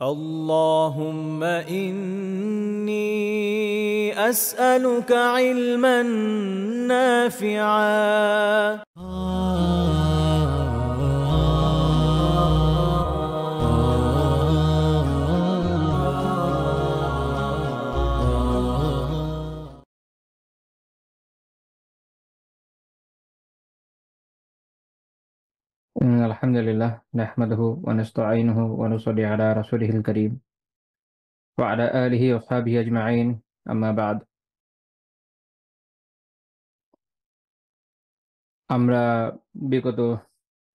اللهم إني أسألك علما نافعا الحمد لله نحمده ونستعينه ونصلي على رسوله الكريم وعلى آله وصحبه أجمعين أما بعد আমরা বিগত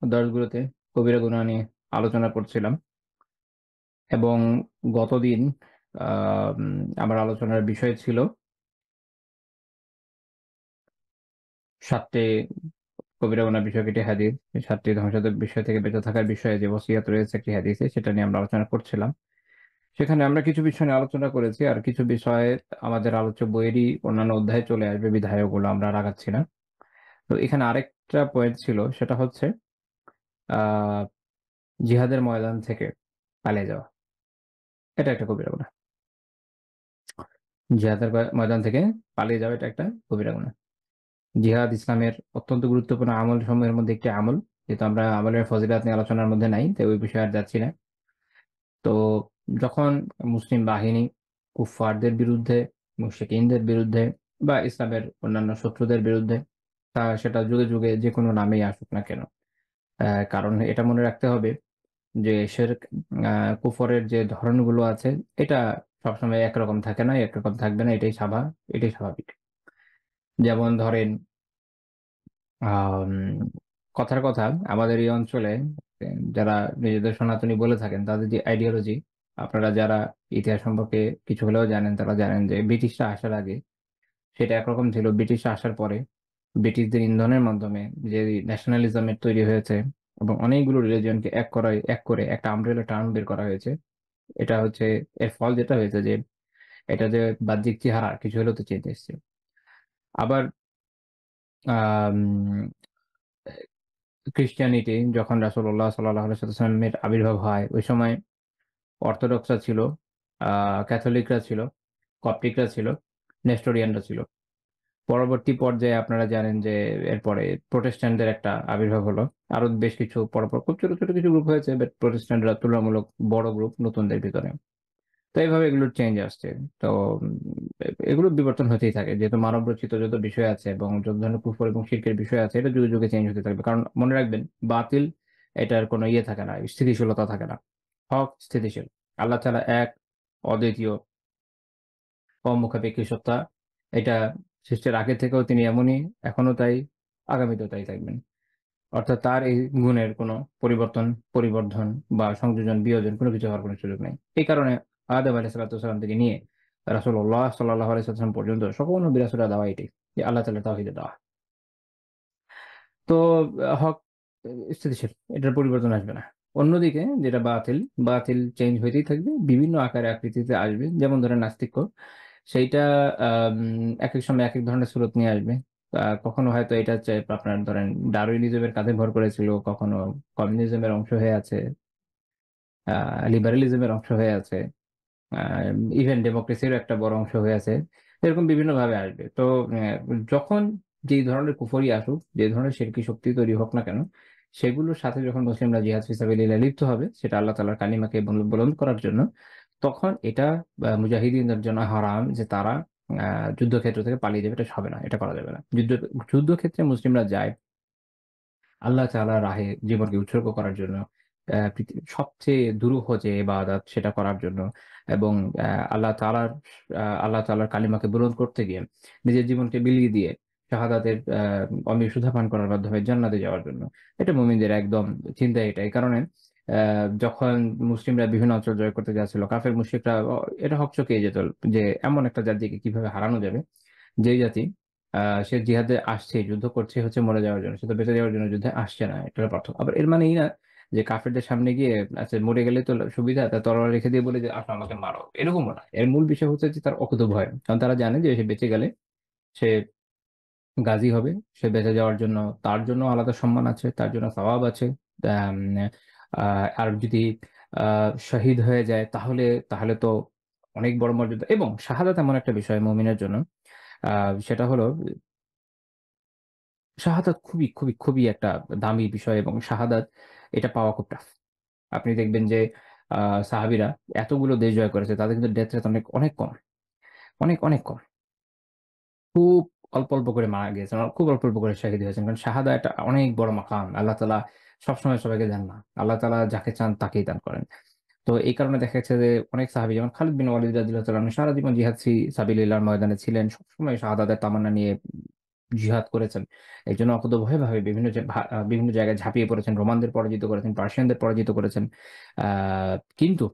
দশগুলোতে কবিরা গুনাহ নিয়ে আলোচনা করছিলাম এবং গতদিন আমার আলোচনার বিষয় ছিল ৭টি কবিরা গুনাহ বিষয়ক একটি হাদিস, ৭টি ধ্বংসাত্মক বিষয় থেকে বেঁচে থাকার বিষয়ে যে ওসিয়ত রয়েছে একটি হাদিসে, সেটা নিয়ে আমরা আলোচনা করছিলাম। সেখানে আমরা কিছু বিষয় নিয়ে আলোচনা করেছি, আর কিছু বিষয়ে আমাদের আলোচ্য বইয়েরই অন্যান্য অধ্যায়ে চলে আসবে বিধায় ওগুলো আমরা আর আগাচ্ছি না। তো এখানে আরেকটা পয়েন্ট ছিল, সেটা হচ্ছে আহ জিহাদের ময়দান থেকে পালিয়ে যাওয়া। এটা একটা কবিরা গুনাহ। জিহাদের ময়দান থেকে পালিয়ে যাওয়া এটা একটা কবিরা গুনাহ। জিহাদ ইসলামের অত্যন্ত গুরুত্বপূর্ণ আমল সমূহের মধ্যে একটি আমল। যেহেতু আমরা আমলের ফজিলত নিয়ে আলোচনার মধ্যে নাই, তাই ওই বিষয়ে আর যাচ্ছি না। তো যখন মুসলিম বাহিনী কুফফারদের বিরুদ্ধে, মুশরিকিনদের বিরুদ্ধে বা ইসলামের অন্যান্য শত্রুদের বিরুদ্ধে, সেটা যুগে যুগে যে কোনো নামেই আসুক না কেন, কারণ এটা মনে রাখতে হবে যে শিরক, কুফরের যে ধরনগুলো আছে, এটা সবসময় একরকম থাকে না, একরকম থাকবে না, এটাই স্বাভাবিক। যেমন ধরেন, আম কথার কথা, আমাদের এই অঞ্চলে যারা নিজেদের সনাতনী বলে থাকেন, তাদের যে আইডিওলজি, আপনারা যারা ইতিহাস সম্পর্কে কিছু হলেও জানেন, তারা জানেন যে ব্রিটিশরা আসার আগে সেটা একরকম ছিল। ব্রিটিশরা আসার পরে ব্রিটিশদের ইন্ধনের মাধ্যমে যে ন্যাশনালিজমের তৈরি হয়েছে এবং অনেকগুলো রিলিজিয়নকে এক করে একটা আমব্রেলা টার্ম বের করা হয়েছে। এটা হচ্ছে এর ফল যেটা হয়েছে যে এটা যে বাহ্যিক চেহারা কিছু হলেও তো চেঞ্জ এসছে। আবার আম ক্রিশ্চিয়ানিটি যখন রাসূলুল্লাহ সাল্লাল্লাহু আলাইহি ওয়াসাল্লামের আবির্ভাব হয়, ওই সময় অর্থোডক্সরা ছিল, ক্যাথলিকরা ছিল, কপ্টিকরা ছিল, নেস্টোরিয়ানরা ছিল। পরবর্তী পর্যায়ে আপনারা জানেন যে এরপরে প্রোটেস্ট্যান্টদের একটা আবির্ভাব হলো। আরো বেশ কিছু পরপর খুব ছোট ছোট কিছু গ্রুপ হয়েছে, বাট প্রোটেস্ট্যান্টরা তুলনামূলক বড় গ্রুপ নতুনদের ভিতরে। তো এইভাবে এগুলোর চেঞ্জ আসছে। তো এগুলো বিবর্তন হতেই থাকে, যেহেতু মানব রচিত যত বিষয় আছে এবং যত ধরনের কুফর এবং শিরকের বিষয় আছে, এটা যুগে যুগে চেঞ্জ হতে থাকবে। কারণ মনে রাখবেন, বাতিল, এটার কোনো ইয়ে থাকে না, স্থিতিশীলতা থাকে না। হক স্থিতিশীল। আল্লাহ তাআলা এক, অদ্বিতীয়, অমুখাপেক্ষী সত্তা। এটা সৃষ্টির আগে থেকেও তিনি এমনই, এখনো তাই, আগামীতেও তাই থাকবেন। অর্থাৎ তার এই গুণের কোনো পরিবর্তন, পরিবর্ধন বা সংযোজন, বিয়োজন কোনো কিছু হওয়ার কোনো সুযোগ নেই। এই কারণে আদম আলাইহিস সালাম থেকে নিয়ে রাসূলুল্লাহ সাল্লাল্লাহু আলাইহি ওয়াসাল্লাম পর্যন্ত সকল নবী রাসূলের দাওয়া এটাই, যে আল্লাহ তাআলার তাওহীদের দাওয়া। তো হক স্থিতিশীল, এটার পরিবর্তন আসবে না। অন্যদিকে যেটা বাতিল, বাতিল চেঞ্জ হইতেই থাকবে, বিভিন্ন আকারে আকৃতিতে আসবে। যেমন ধরেন নাস্তিক্য, সেইটা আম একেক সময় একেক ধরনের সুরত নিয়ে আসবে। কখনো হয়তো এটা হচ্ছে আপনার ধরেন ডারউইনিজমের কাঁধে ভর করেছিল, কখনো কমিউনিজমের অংশ হয়ে আছে, লিবারালিজমের অংশ হয়ে আছে, ইভেন ডেমোক্রেসিরও একটা বড় অংশ হয়ে আছে। এরকম বিভিন্নভাবে আসবে। তো যখন যেই ধরনের কুফরি আসুক, যে ধরনের শিরকি শক্তি তৈরি হোক না কেন, সেগুলোর সাথে যখন মুসলিমরা জিহাদ ফিসাবিলিল্লাহ লিপ্ত হবে, সেটা আল্লাহ তাআলার কালিমাকে বুলন্দ করার জন্য, তখন এটা মুজাহিদিনদের জন্য হারাম যে তারা যুদ্ধক্ষেত্র থেকে পালিয়ে যাবে। এটা হবে না, এটা করা যাবে না। যুদ্ধক্ষেত্রে মুসলিমরা যায় আল্লাহ তাআলার রাহে জীবনকে উৎসর্গ করার জন্য, পৃথিবীর সবচেয়ে দুরূহ যে ইবাদত সেটা করার জন্য, এবং আল্লাহ তাআলার কালিমাকে বুলন্দ করতে গিয়ে নিজের জীবনকে বিলিয়ে দিয়ে শাহাদাতের অমৃত সুধা পান করার মাধ্যমে জান্নাতে যাওয়ার জন্য। এটা মুমিনদের একদম চিন্তা এটা। এই কারণে যখন মুসলিমরা বিভিন্ন অঞ্চল জয় করতে যাচ্ছিল, কাফের মুশরিকরা এটা হকচকিয়ে যেত যে এমন একটা জাতিকে কিভাবে হারানো যাবে, যেই জাতি সে জিহাদে আসছে, যুদ্ধ করছে হচ্ছে মরে যাওয়ার জন্য, সে তো বেঁচে যাওয়ার জন্য যুদ্ধে আসছে না। এটা হলো পার্থক্য। আবার এর মানে এই না যে কাফেরদের সামনে গিয়ে আচ্ছা মরে গেলে তো সুবিধা, তা তলোয়ার রেখে দিয়ে বলে যে আসো আমাকে মারো, এরকমও না। এর মূল বিষয় হচ্ছে যে তার অকুত ভয়, কারণ তারা জানে যে সে বেঁচে গেলে সে গাজী হবে, সে বেঁচে যাওয়ার জন্য তার জন্য আলাদা সম্মান আছে, তার জন্য সওয়াব আছে। আম, আর যদি শহীদ হয়ে যায় তাহলে তো অনেক বড় মর্যাদা এবং শাহাদাত এমন একটা বিষয় মুমিনের জন্য আ সেটা হলো শাহাদাত খুবই একটা দামি বিষয় এবং শাহাদাত এটা পাওয়া খুব টাফ। আপনি দেখবেন যে আ সাহাবীরা এতগুলো দেশ জয় করেছে তাদের কিন্তু ডেথ রেট অনেক কম। অনেক কম। খুব অল্প করে মারা গিয়েছেন। খুব অল্প করে শাহিদ হয়েছেন। কারণ শাহাদা একটা অনেক বড় মাকাম। আল্লাহ তাআলা সবসময় সবাইকে দেন না। আল্লাহ তাআলা যাকে চান তাকেই দান করেন। তো এই কারণে দেখা যাচ্ছে যে অনেক সাহাবী যেমন খালিদ বিন ওয়ালিদ রাদিয়াল্লাহু তাআলা আনহু সারা জীবন জিহাদ সাবিলিল্লাহর ময়দানে ছিলেন। সবসময় শাহাদাতের তামান্না নিয়ে জিহাদ করেছেন। এজন্য অকুতোভয়ভাবে বিভিন্ন জায়গায় ঝাঁপিয়ে পড়েছেন। রোমানদের পরাজিত করেছেন, পার্সিয়ানদের পরাজিত করেছেন। আ কিন্তু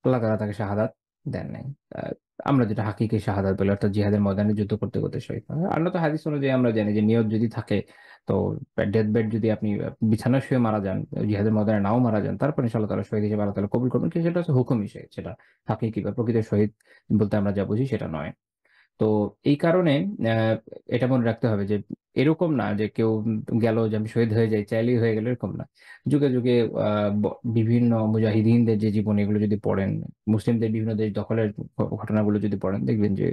আল্লাহ তাআলা তাকে শাহাদাত দেন নাই। আ আমরা যেটা হাকিকি শাহাদাত বলি অর্থাৎ জিহাদের ময়দানে যুদ্ধ করতে শহীদ হওয়া। আর নয়তো হাদিস অনুযায়ী আমরা জানি যে নিয়ত যদি থাকে তো ডেথ বেড যদি আপনি বিছানায় শুয়ে মারা যান, জিহাদের ময়দানে নাও মারা যান, তারপর ইনশাআল্লাহ তাআলা শহীদ হিসেবে আল্লাহ তাআলা কবুল করবেন। কিন্তু সেটা হচ্ছে হুকুম হিসেবে। সেটা হাকিকি বা প্রকৃত শহীদ বলতে আমরা যা বুঝি সেটা নয়। তো এই কারণে অ্যা এটা মনে রাখতে হবে যে এরকম না যে কেউ গেল যে আমি শহীদ হয়ে যাই, চাইলেই হয়ে গেল এরকম না। যুগে আ ব বিভিন্ন মুজাহিদিনদের যে জীবনী এগুলো যদি পড়েন, মুসলিমদের বিভিন্ন দেশ দখলের ঘটনাগুলো যদি পড়েন দেখবেন যে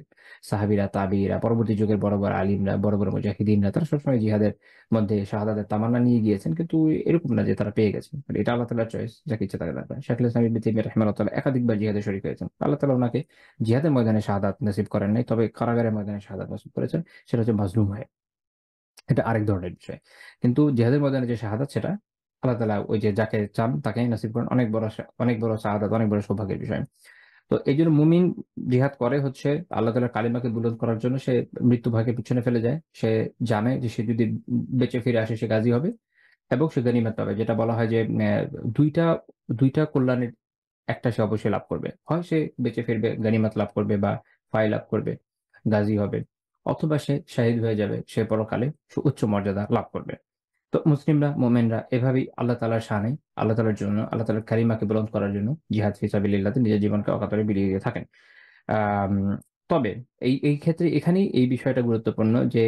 সাহাবীরা, তাবেয়ীরা, পরবর্তী যুগের বড় আলিমরা, বড় মুজাহিদিনরা তারা সবসময় জিহাদের মধ্যে শাহাদাতের তামান্না নিয়ে গিয়েছেন। কিন্তু এরকম না যে তারা পেয়ে গেছেন। এটা আল্লাহ তাআলার চয়েস। যাকে ইচ্ছা তাকে দান করেন। শাইখুল ইসলাম ইবনে তাইমিয়া রাহিমাহুল্লাহ তাআলা একাধিকবার জিহাদে শরীক হয়েছেন। আল্লাহ তাআলা উনাকে জিহাদের ময়দানে শাহাদাত নসিব করেন নাই। তবে কারাগারের ময়দানে শাহাদাত নসিব করেছেন। সেটা হচ্ছে মাজলুম হয়ে। এটা আরেক ধরনের বিষয়। কিন্তু জিহাদের ময়দানে যে শাহাদাত সেটা আল্লাহ তাআলা ওই যে যাকে চান তাকেই নসিব করেন। অনেক বড় শাহাদাত, অনেক বড় সৌভাগ্যের বিষয়। তো এইজন্য মুমিন জিহাদ করে হচ্ছে আল্লাহ তাআলার কালিমাকে বুলন্দ করার জন্য সে মৃত্যু ভয়কে পিছনে ফেলে যায়। সে জানে যে সে যদি বেঁচে ফিরে আসে সে গাজী হবে এবং সে গনিমত পাবে। যেটা বলা হয় যে ২ টা ২ টা কল্যাণের একটা সে অবশ্যই লাভ করবে। হয় সে বেঁচে ফিরবে, গনিমত লাভ করবে বা ফায় লাভ করবে, গাজী হবে। অথবা সে শাহিদ হয়ে যাবে। সে পরকালে সুউচ্চ মর্যাদা লাভ করবে। তো মুসলিমরা, মোমেনরা এভাবেই আল্লাহ তাআলার শানে, আল্লাহ তাআলার জন্য, আল্লাহ তাআলার কালিমাকে বুলন্দ করার জন্য জিহাদ ফি সাবিলিল্লাহতে নিজের জীবনকে অকাতরে বিলিয়ে দিয়ে থাকেন। আম তবে এই ক্ষেত্রে এখানেই এই বিষয়টা গুরুত্বপূর্ণ যে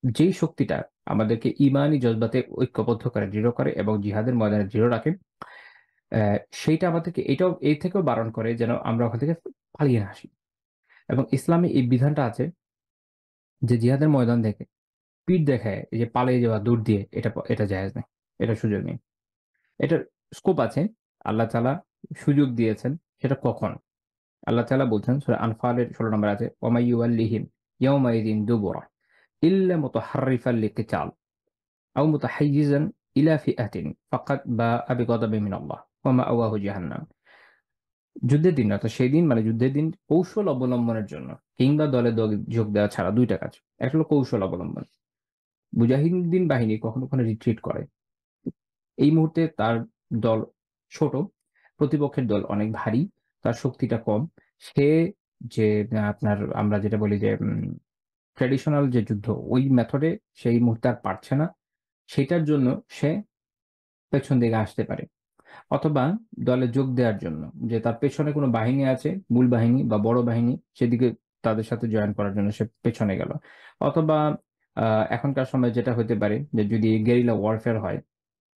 যেই শক্তিটা আমাদেরকে ঈমানি জজবাতে ঐক্যবদ্ধ করে, দৃঢ় করে এবং জিহাদের ময়দানে দৃঢ় রাখে, সেইটা আমাদেরকে এর থেকেও বারণ করে যেন আমরা ওখান থেকে পালিয়ে না আসি। এবং ইসলামে এই বিধানটা আছে যে জিহাদের ময়দান থেকে পিঠ দেখায় এই যে পালিয়ে যাওয়া দূর দিয়ে এটা জায়েজ নেই। এটার সুযোগ নেই। এটার স্কোপ আছে। আল্লাহ তাআলা সুযোগ দিয়েছেন। সেটা কখন? আল্লাহ তাআলা বলছেন সূরা আনফালের ১৬ নম্বর আয়াতে, "ওয়া মাই ইউওয়াল্লিহিম ইয়াওমাইযিন দুবুরা ইল্লা মুতাহাররিফান লিকিতাল আও মুতাহাইয়িজান ইলা ফিআতিন ফাকাদ বাআ বিগাদাবিন মিনাল্লাহ ওয়া মাআওয়াহু জাহান্নাম।" যুদ্ধের দিন অর্থাৎ সেই দিন মানে যুদ্ধের দিন কৌশল অবলম্বনের জন্য কিংবা দলে যোগ দেওয়া ছাড়া ২ টা কাজ। একটা হলো কৌশল অবলম্বন। মুজাহিদিন বাহিনী কখনো রিট্রিট করে। এই মুহূর্তে তার দল ছোট, প্রতিপক্ষের দল অনেক ভারী, তার শক্তিটা কম। সে যে আপনার আমরা যেটা বলি যে ট্র্যাডিশনাল যে যুদ্ধ, ওই মেথডে সেই মুহূর্তে আর পারছে না। সেটার জন্য সে পেছন দিকে আসতে পারে। অথবা দলে যোগ দেওয়ার জন্য যে তার পেছনে কোনো বাহিনী আছে, মূল বাহিনী বা বড় বাহিনী সেদিকে তাদের সাথে জয়েন করার জন্য সে পেছনে গেল। অথবা আ এখনকার সময়ে যেটা হতে পারে যে যদি গেরিলা ওয়ারফেয়ার হয়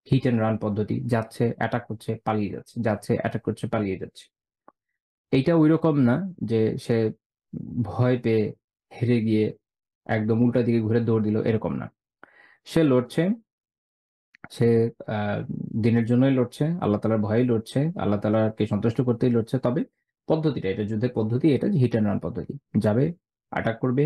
হিট অ্যান্ড রান পদ্ধতি। যাচ্ছে, অ্যাটাক করছে, পালিয়ে যাচ্ছে। যাচ্ছে, অ্যাটাক করছে, পালিয়ে যাচ্ছে। এইটা ঐরকম না যে সে ভয় পেয়ে হেরে গিয়ে একদম উল্টা দিকে ঘুরে দৌড় দিল, এরকম না। সে লড়ছে, সে আ দিনের জন্যই লড়ছে, আল্লাহ তাআলার ভয়েই লড়ছে, আল্লাহ তাআলাকে সন্তুষ্ট করতেই লড়ছে। তবে পদ্ধতিটা, এটা যুদ্ধের পদ্ধতি, এটা যে হিট অ্যান্ড রান পদ্ধতি। যাবে, অ্যাটাক করবে,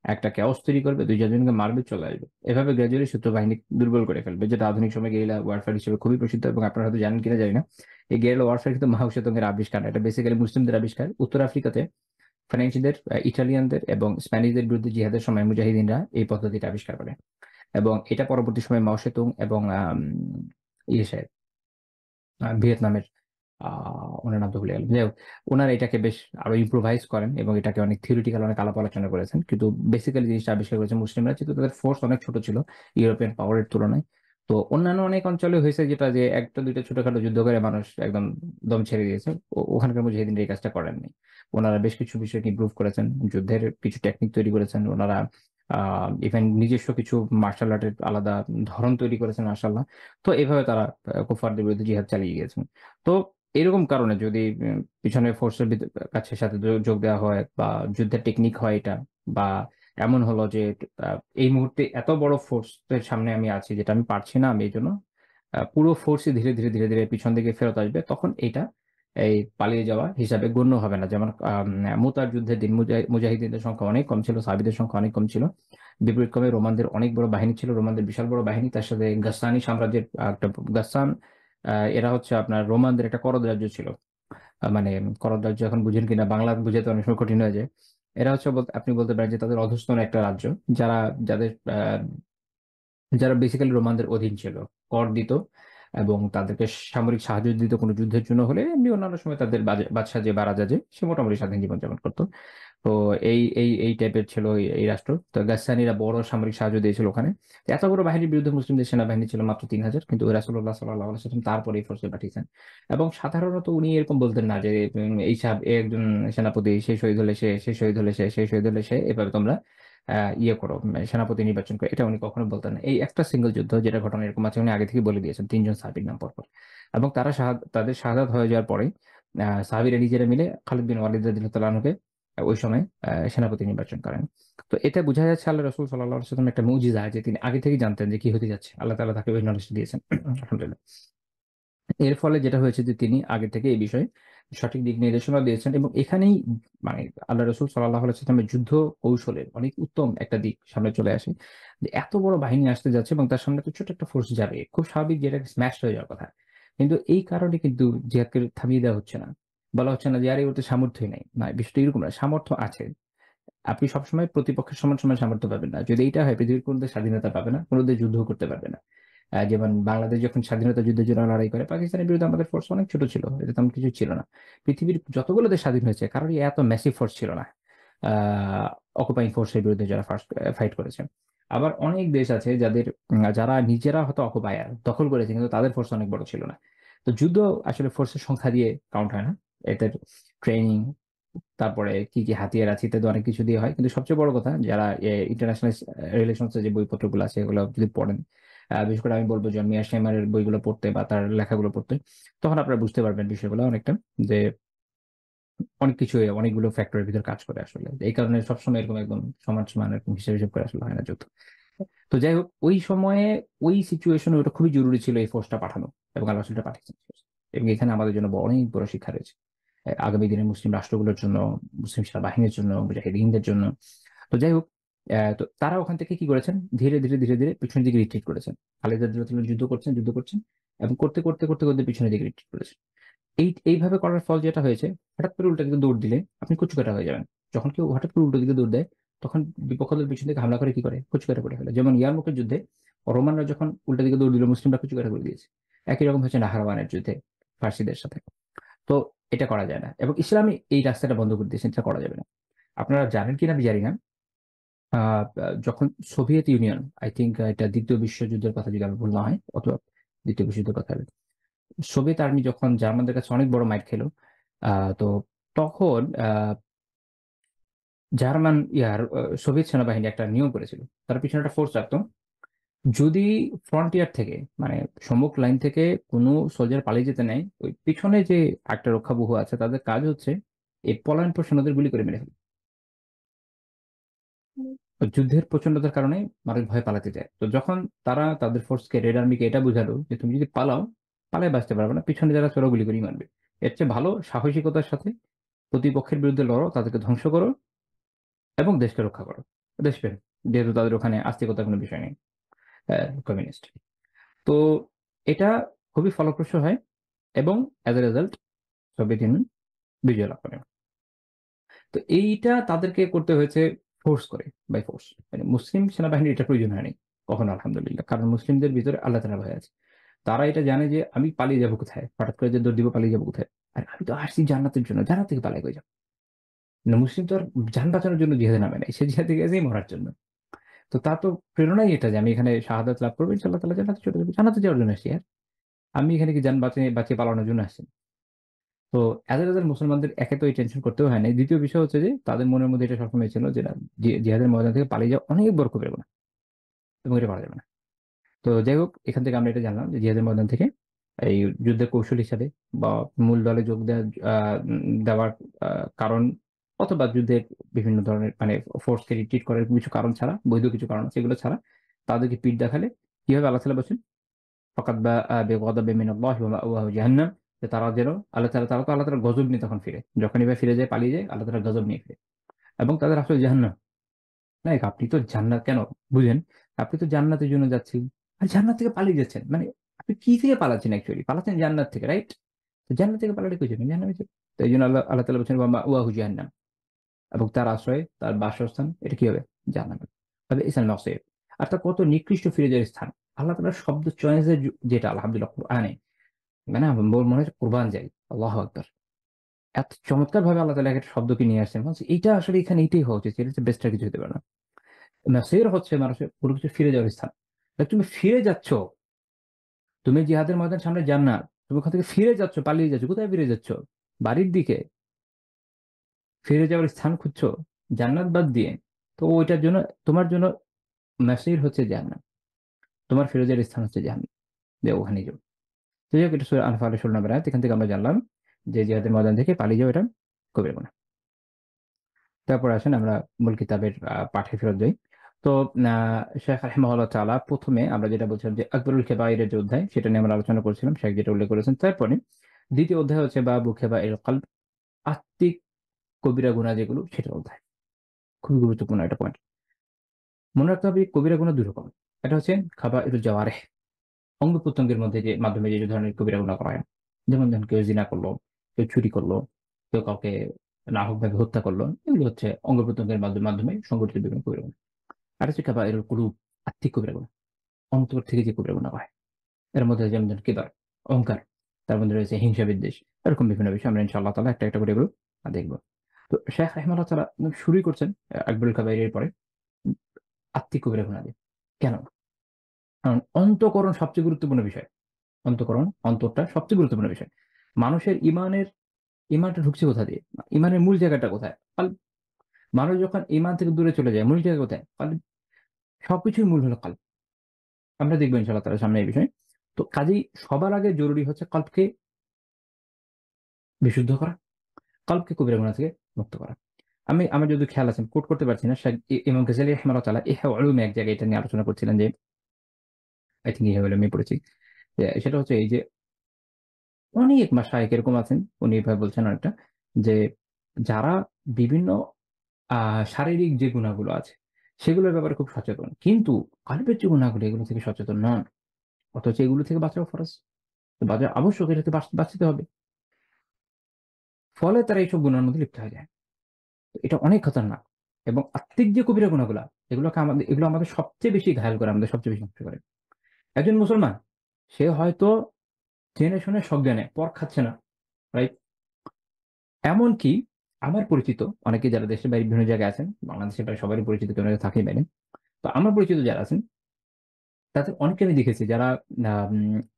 একটা chaos তৈরি করবে, ২-৪ জনকে মারবে, চলে আসবে। এভাবে গ্র্যাজুয়ালি শত্রু বাহিনী দুর্বল করে ফেলবে। যেটা আধুনিক সময়ে গেরিলা ওয়ারফেয়ার হিসেবে খুবই প্রসিদ্ধ এবং আপনারা হয়তো জানেন কিনা জানি না। এই গেরিলা ওয়ারফেয়ার কিন্তু মাও সেতুংয়ের আবিষ্কার না। এটা বেসিক্যালি মুসলিমদের আবিষ্কার। উত্তর আফ্রিকাতে ফ্রেঞ্চদের, ইটালিয়ানদের এবং স্প্যানিশদের বিরুদ্ধে জিহাদের সময় মুজাহিদিনরা এই পদ্ধতিটা আবিষ্কার করে। এবং এটা পরবর্তী সময়ে মাও সেতুং এবং ইয়ে সাহেব ভিয়েতনামের আ উনার নামটা ভুলে গেলাম। যাই হোক, উনারা এটাকে বেশ আরো ইম্প্রোভাইজ করেন এবং এটাকে অনেক থিওরিটিক্যাল অনেক আলাপ আলোচনা করেছেন। কিন্তু বেসিক্যালি জিনিসটা আবিষ্কার করেছে মুসলিমরা। যেহেতু তাদের ফোর্স অনেক ছোট ছিল ইউরোপিয়ান পাওয়ার এর তুলনায়। তো অন্যান্য অনেক অঞ্চলে হয়েছে যেটা যে ১ টা ২ টা ছোটখাটো যুদ্ধ করে মানুষ একদম দম ছেড়ে দিয়েছে। ওখানকার মুজাহিদিনরা এই কাজটা করেননি। উনারা বেশ কিছু বিষয়কে ইমপ্রুভ করেছেন। যুদ্ধের কিছু টেকনিক তৈরি করেছেন। উনারা ইভেন নিজস্ব কিছু মার্শাল আর্টের আলাদা ধরন তৈরি করেছেন মাশাআল্লাহ। তো এভাবে তারা কুফারদের বিরুদ্ধে জিহাদ চালিয়ে গিয়েছেন। তো এরকম কারণে যদি পিছনে ফোর্সের কাছে সাথে যোগ দেওয়া হয় বা যুদ্ধের টেকনিক হয় এটা, বা এমন হলো যে এই মুহূর্তে এত বড় ফোর্সের সামনে আমি আছি যেটা আমি পারছি না, আমি এইজন্য পুরো ফোর্সই ধীরে ধীরে পিছন দিকে ফেরত আসবে। তখন এইটা এই পালিয়ে যাওয়া হিসাবে গণ্য হবে না। যেমন মুতার যুদ্ধের দিন মুজাহিদিনদের সংখ্যা অনেক কম ছিল, সাহাবীদের সংখ্যা অনেক কম ছিল। বিপরীতক্রমে রোমানদের অনেক বড় বাহিনী ছিল, রোমানদের বিশাল বড় বাহিনী। তার সাথে গাসসানি সাম্রাজ্যের একটা গাসসান, এরা হচ্ছে আপনার রোমানদের একটা করদ রাজ্য ছিল। মানে করদ রাজ্য এখন বুঝেন কিনা বাংলা বুঝাতে অনেক সময় কঠিন হয়ে যায়। এরা হচ্ছে আপনি বলতে পারেন যে তাদের অধস্তন একটা রাজ্য, যারা যাদের যারা বেসিক্যালি রোমানদের অধীন ছিল, কর দিত এবং তাদেরকে সামরিক সাহায্য দিত কোনো যুদ্ধের জন্য হলে। এমনি অন্যান্য সময় তাদের বাদশাহ যে বা রাজা যে সে মোটামুটি স্বাধীন জীবনযাপন করতো। তো এই টাইপের ছিল এই রাষ্ট্র। তো গাসসানীরা বড় সামরিক সাহায্য দিয়েছিল ওখানে। তো এত বড় বাহিনীর বিরুদ্ধে মুসলিমদের সেনাবাহিনী ছিল মাত্র 3000, কিন্তু রাসূলুল্লাহ সাল্লাল্লাহু আলাইহি ওয়াসাল্লাম তারপরে এই ফোর্সে পাঠিয়েছেন। এবং সাধারণত উনি এরকম বলতেন না যে এই সাহেব একজন সেনাপতি, সে শহীদ হলে সে শহীদ হলে সে শহীদ হলে সে, এভাবে তোমরা ইয়ে করো, সেনাপতি নির্বাচন করো। এটা উনি কখনো বলতেন না। এই একটা সিঙ্গেল যুদ্ধ যেটা ঘটনা এরকম আছে, উনি আগে থেকে বলে দিয়েছেন 3 জন সাহাবীর নাম পরপর। এবং তারা তাদের শাহাদাত হয়ে যাওয়ার পরে সাহাবীরা নিজেরা মিলে খালিদ বিন ওয়ালিদ রাদিয়াল্লাহু তাআলা আনহুকে ওই সময় সেনাপতি নির্বাচন করেন। তো এটা বোঝা যাচ্ছে আল্লাহ রাসূল সাল্লাল্লাহু আলাইহি ওয়াসাল্লাম একটা মুজিজা যে তিনি আগে থেকেই জানতেন যে কি হতে যাচ্ছে। আল্লাহ তাআলা তাকে ওই নলেজ দিয়েছেন। আলহামদুলিল্লাহ। এর ফলে যেটা হয়েছে যে তিনি আগে থেকে এই বিষয়ে সঠিক দিক নির্দেশনা দিয়েছেন, এবং এখানেই মানে আল্লাহ রাসূল সাল্লাল্লাহু আলাইহি ওয়াসাল্লামের যুদ্ধ কৌশলের অনেক উত্তম একটা দিক সামনে চলে আসে। যে এত বড় বাহিনী আসতে যাচ্ছে এবং তার সামনে তো ছোট একটা ফোর্স যাবে, খুব স্বাভাবিক যে এটা স্ম্যাশ হয়ে যাওয়ার কথা। কিন্তু এই কারণে কিন্তু জিহাদকে থামিয়ে দেওয়া হচ্ছে না। বলা হচ্ছে না যে আরে ওর তো সামর্থ্যই নাই। না, বিষয়টা এরকম না। সামর্থ্য আছে। আপনি সবসময় প্রতিপক্ষের সমান সামর্থ্য পাবেন না। যদি এইটা হয় পৃথিবীর কোন দেশ স্বাধীনতা পাবে না, কোন দেশ যুদ্ধও করতে পারবে না। যেমন বাংলাদেশ যখন স্বাধীনতা যুদ্ধের জন্য লড়াই করে, পাকিস্তানের বিরুদ্ধে আমাদের ফোর্স অনেক ছোট ছিল। এটা তেমন কিছু ছিল না। পৃথিবীর যতগুলো দেশ স্বাধীন হয়েছে কারোরই এত ম্যাসিভ ফোর্স ছিল না। অকুপাইং ফোর্সের বিরুদ্ধে যারা ফার্স্ট ফাইট করেছে। আবার অনেক দেশ আছে যারা নিজেরা হয়তো অকুপায়ার দখল করেছে, কিন্তু তাদের ফোর্স অনেক বড় ছিল না। তো যুদ্ধ আসলে ফোর্সের সংখ্যা দিয়ে কাউন্ট হয় না। এদের ট্রেনিং, তারপরে কি হাতিয়ার আছে ইত্যাদি অনেক কিছু দিয়ে হয়। কিন্তু সবচেয়ে বড় কথা, যারা ইন্টারন্যাশনাল রিলেশনস যে বইপত্রগুলো আছে এগুলো যদি পড়েন, বিশেষ করে আমি বলবো জন মিয়া শেমারের বইগুলো পড়তে বা তার লেখাগুলো পড়তে, তখন আপনারা বুঝতে পারবেন বিষয়গুলো অনেকটা, যে অনেক কিছু অনেকগুলো ফ্যাক্টরের ভিতর কাজ করে আসলে। এই কারণে সবসময় এরকম একদম সমান এরকম হিসেব করে আসলে হয় না যুদ্ধ। তো যাই হোক, ওই সময়ে ওই সিচুয়েশনে ওটা খুবই জরুরি ছিল এই ফোর্সটা পাঠানো, এবং আল্লাহ সেটা পাঠিয়েছেন। এবং এখানে আমাদের জন্য অনেক বড় শিক্ষা রয়েছে, আগামী দিনে মুসলিম রাষ্ট্রগুলোর জন্য, মুসলিম সেনাবাহিনীর জন্য, মুজাহিদিনদের জন্য। তো যাই হোক, তো তারা ওখান থেকে কি করেছেন, ধীরে ধীরে পিছনের দিকে রিট্রিট করেছেন। খালিদ রাদিয়াল্লাহু তাআলা যুদ্ধ করছেন এবং করতে পিছনের দিকে রিট্রিট করেছেন। এইভাবে করার ফল যেটা হয়েছে, হঠাৎ করে উল্টা দিকে দৌড় দিলে আপনি কচুকাটা হয়ে যাবেন। যখন কেউ হঠাৎ করে উল্টো দিকে দৌড় দেয়, তখন বিপক্ষ দল পিছন থেকে হামলা করে কি করে, কচুকাটা করে ফেলে। যেমন ইয়ারমুকের যুদ্ধে রোমানরা যখন উল্টা দিকে দৌড় দিল, মুসলিমরা কচুকাটা করে দিয়েছে। একই রকম হচ্ছে নাহারওয়ানের যুদ্ধে ফার্সিদের সাথে। তো এটা করা যায় না, এবং ইসলামী এই রাস্তাটা বন্ধ করে দিয়েছেন, এটা করা যাবে না। আপনারা জানেন কিনা আমি জানি না, যখন সোভিয়েত ইউনিয়ন, আই থিঙ্ক এটা দ্বিতীয় বিশ্বযুদ্ধের কথা যদি আমি ভুল না হয়, অথবা দ্বিতীয় বিশ্বযুদ্ধের কথা হবে, সোভিয়েত আর্মি যখন জার্মানদের কাছে অনেক বড় মাইর খেলো, তো তখন সোভিয়েত সেনাবাহিনী একটা নিয়ম করেছিল, তারা পিছনে একটা ফোর্স রাখতো। যদি ফ্রন্টিয়ার থেকে, মানে সম্মুখ লাইন থেকে কোনো সোলজার পালিয়ে যেতে নেয়, ওই পিছনে যে একটা রক্ষাবহ আছে তাদের কাজ হচ্ছে এই পলায়নপর সৈন্যদের গুলি করে মেরে ফেলা। তো যুদ্ধের প্রচন্ডতার কারণে মানুষ ভয় পালাতে যায়। তো যখন তারা তাদের ফোর্সকে, রেড আর্মিকে এটা বুঝালো যে তুমি যদি পালাও, পালায় বাঁচতে পারবে না, পিছনে যারা চোরা গুলি করেই মারবে। এর চেয়ে ভালো সাহসিকতার সাথে প্রতিপক্ষের বিরুদ্ধে লড়ো, তাদেরকে ধ্বংস করো এবং দেশকে রক্ষা করো। দেশপ্রেম, যেহেতু তাদের ওখানে আস্তিকতার কোনো বিষয় নেই, কমিউনিস্ট। তো এটা খুবই ফলপ্রসূ হয়, এবং as a result Soviet Union বিজয় লাভ করে। তো এইটা তাদেরকে করতে হয়েছে ফোর্স করে, বাই ফোর্স। মানে মুসলিম সেনাবাহিনীর এটা প্রয়োজন হয়নি কখনো, আলহামদুলিল্লাহ। কারণ মুসলিমদের ভিতরে আল্লাহ তাআলা ভয় আছে। তারা এটা জানে যে আমি পালিয়ে যাবো কোথায়, হঠাৎ করে যে দৌড় দিব পালিয়ে যাবো কোথায়। আর আমি তো আসছি জান্নাতের জন্য, জান্নাত থেকে পালাই হয়ে যাবো না। মুসলিম তো আর যান বাঁচানোর জন্য জিহাদে নামে নাই, সে জিহাদে গেছেই মরার জন্য। তো তার তো প্রেরণাই এটা যে আমি এখানে শাহাদাত লাভ করবো, ইনশাআল্লাহ তাআলা জান্নাতে চলে যাবো, জান্নাতে যাওয়ার জন্য আসছি। আর আমি এখানে কি যান বাঁচিয়ে বাঁচিয়ে পালানোর জন্য আসছি। তো এদের এদের মুসলমানদের একে তো এই টেনশন করতেও হয় না, দ্বিতীয় বিষয় হচ্ছে যে তাদের মনের মধ্যে এটা সবসময় ছিল যে না, জিহাদের ময়দান থেকে পালিয়ে যাওয়া অনেক বড় কবিরা গুনাহ এবং এটা করা যাবে না। তো যাই হোক, এখান থেকে আমরা এটা জানলাম যে জিহাদের ময়দান থেকে এই যুদ্ধের কৌশল হিসাবে বা মূল দলে যোগ দেওয়ার কারণ, অথবা যুদ্ধের বিভিন্ন ধরনের মানে ফোর্সকে রিট্রিট করার কিছু কারণ ছাড়া, বৈধ কিছু কারণ আছে, এগুলো ছাড়া তাদেরকে পিঠ দেখালে কিভাবে আল্লাহ তাআলা বলছেন ফাকাদ বাআ বিগাদাবিন মিনাল্লাহি ওয়া মাওয়াহু জাহান্নাম, যে তারা যেন তারা তো আল্লাহ তাআলার গজব নিয়ে তখন ফিরে, যখনই বা ফিরে যায়, পালিয়ে যায়, আল্লাহ তাআলার গজব নিয়ে ফিরে এবং তাদের আসলে জাহান্নাম। লাইক আপনি তো জান্নাত কেন বুঝেন, আপনি তো জান্নাতের জন্য যাচ্ছেন আর জান্নাত থেকে পালিয়ে যাচ্ছেন, মানে আপনি কি থেকে পালাচ্ছেন? অ্যাকচুয়ালি পালাচ্ছেন জান্নাত থেকে, রাইট? তো জান্নাত থেকে পালালে কই যাবেন? জাহান্নামে যাবেন। তো এই জন্য আল্লাহ তাআলা বলছেন ওয়া মাওয়াহু জাহান্নাম, এবং তার আশ্রয়, তার বাসস্থান এটা কি হবে? জাহান্নাম। তবে ইসাল নসির, আর তা কত নিকৃষ্ট ফিরে যাওয়ার স্থান। আল্লাহ তাআলার শব্দ চয়েসের যেটা আলহামদুলিল্লাহ কোরআনে, মানে আমার মনে হচ্ছে কোরবান যাই, আল্লাহু আকবার। এত চমৎকার ভাবে আল্লাহ তাআলা একটা শব্দকে নিয়ে আসছেন, বলছে এইটা আসলে এখানে এটাই হওয়া উচিত, এটা হচ্ছে বেস্ট আর কিছু হতে পারে না। নাসির হচ্ছে মানুষের কোনো কিছু ফিরে যাওয়ার স্থান। দেখ, তুমি ফিরে যাচ্ছ, তুমি জিহাদের ময়দান সামনে জান্নাত, তুমি ওখান থেকে ফিরে যাচ্ছ, পালিয়ে যাচ্ছ, কোথায় ফিরে যাচ্ছ? বাড়ির দিকে। ফিরে যাওয়ার স্থান খুঁজছো জান্নাত বাদ দিয়ে। তো ওইটার জন্য তোমার জন্য নাসির হচ্ছে জান্নাত, তোমার ফিরে যাওয়ার স্থান হচ্ছে জাহান্নাম, যে ওখানে যাও। তো যাই হোক, এটা সূরা আনফালের 16 নম্বর আয়াত। এখান থেকে আমরা জানলাম যে জিহাদের ময়দান থেকে পালিয়ে যাওয়া এটা কবিরা গুনাহ। তারপর আসেন আমরা মূল কিতাবের পাঠে ফেরত যাই। তো শেখ রাহিমাহুল্লাহ তাআলা প্রথমে আমরা যেটা বলছিলাম যে আকবরুল খেবাইরের যে অধ্যায়, সেটা নিয়ে আমরা আলোচনা করেছিলাম, শেখ যেটা উল্লেখ করেছেন। তারপরে দ্বিতীয় অধ্যায় হচ্ছে বাবু খেবাইরুল কলব, আত্মিক কবিরা গুনাহ যেগুলো, সেটার অধ্যায়। খুবই গুরুত্বপূর্ণ একটা পয়েন্ট। মনে রাখতে হবে কবিরা গুনাহ দুই রকম। এটা হচ্ছে খাবাইরুল জাওয়ারিহ, অঙ্গ প্রত্যঙ্গের মধ্যে যে মাধ্যমে যে ধরনের কবিরা গুনাহ করা হয়, যেমন ধরেন কেউ জিনা করলো, কেউ চুরি করলো, কেউ কাউকে নাহকভাবে হত্যা করলো, এগুলো হচ্ছে অঙ্গ প্রত্যঙ্গের মাধ্যমে সংগঠিত বিভিন্ন কবিরা গুনাহ। আর হচ্ছে কাবাইরুল কুলুব, আত্মিক কবিরা গুনাহ, অন্তর থেকে যে কবিরা গুনাহ হয়। এর মধ্যে যেমন ধরেন কিবর, অহংকার, তার মধ্যে রয়েছে হিংসা বিদ্বেষ, এরকম বিভিন্ন বিষয় আমরা ইনশাআল্লাহ তাআলা একটা একটা করে এগুলো দেখব। তো শেখ রাহিমাহুল্লাহ তাআলা শুরুই করছেন আকবরুল কাবাইরের পরে আত্মিক কবিরা গুনাহ দিয়ে। কেন? কারণ অন্তঃকরণ সবচেয়ে গুরুত্বপূর্ণ বিষয়। অন্তঃকরণ, অন্তরটা সবচেয়ে গুরুত্বপূর্ণ বিষয়। মানুষের ইমানটা ঢুকছে কোথা দিয়ে? ইমানের মূল জায়গাটা কোথায়? মানুষ যখন ইমান থেকে দূরে চলে যায়, মূল জায়গা কোথায়? সবকিছুর মূল হলো কাল্ব। আমরা দেখব ইনশাআল্লাহ তাআলা সামনে এই বিষয়। তো কাজেই সবার আগে জরুরি হচ্ছে কলবকে বিশুদ্ধ করা, কলবকে কবিরা গুনাহ থেকে মুক্ত করা। আমার যদি খেয়াল আছে, কোট করতে পারছি না, শেখ ইমাম গাজ্জালী রাহিমাহুল্লাহ তাআলা ইহয়া উলুমে এক জায়গায় এটা নিয়ে আলোচনা করছিলেন যে, আই থিংক ইহয়া উলুমে পড়েছি। সেটা হচ্ছে এই যে অনেক মাশায়েখ এরকম আছেন, উনি এভাবে বলছেন অনেকটা যে যারা বিভিন্ন শারীরিক যে গুনাহগুলো আছে সেগুলোর ব্যাপারে খুব সচেতন। কিন্তু কলবের যে গুনাহগুলো, এগুলো থেকে সচেতন নন। অথচ এগুলো থেকে বাঁচাও ফরজ। বাঁচা আবশ্যক, এটাতে বাঁচতে হবে। ফলে তারা এইসব গুনাহের মধ্যে লিপ্ত হয়ে যায়। তো এটা অনেক খতরনাক। এবং আত্মিক যে কবিরা গুনাহগুলা, এগুলো আমাদের সবচেয়ে বেশি ঘায়েল করে, আমাদের সবচেয়ে বেশি নষ্ট করে। একজন মুসলমান, সে হয়তো জেনে শুনে সজ্ঞানে পর খাচ্ছে না, রাইট? এমনকি আমার পরিচিত অনেকে যারা দেশের বাইরে বিভিন্ন জায়গায় আছেন, বাংলাদেশে প্রায় সবারই পরিচিত, কেউ না কেউ থাকেই বাইরে। তো আমার পরিচিত যারা আছেন, তাদের অনেককে আমি দেখেছি যারা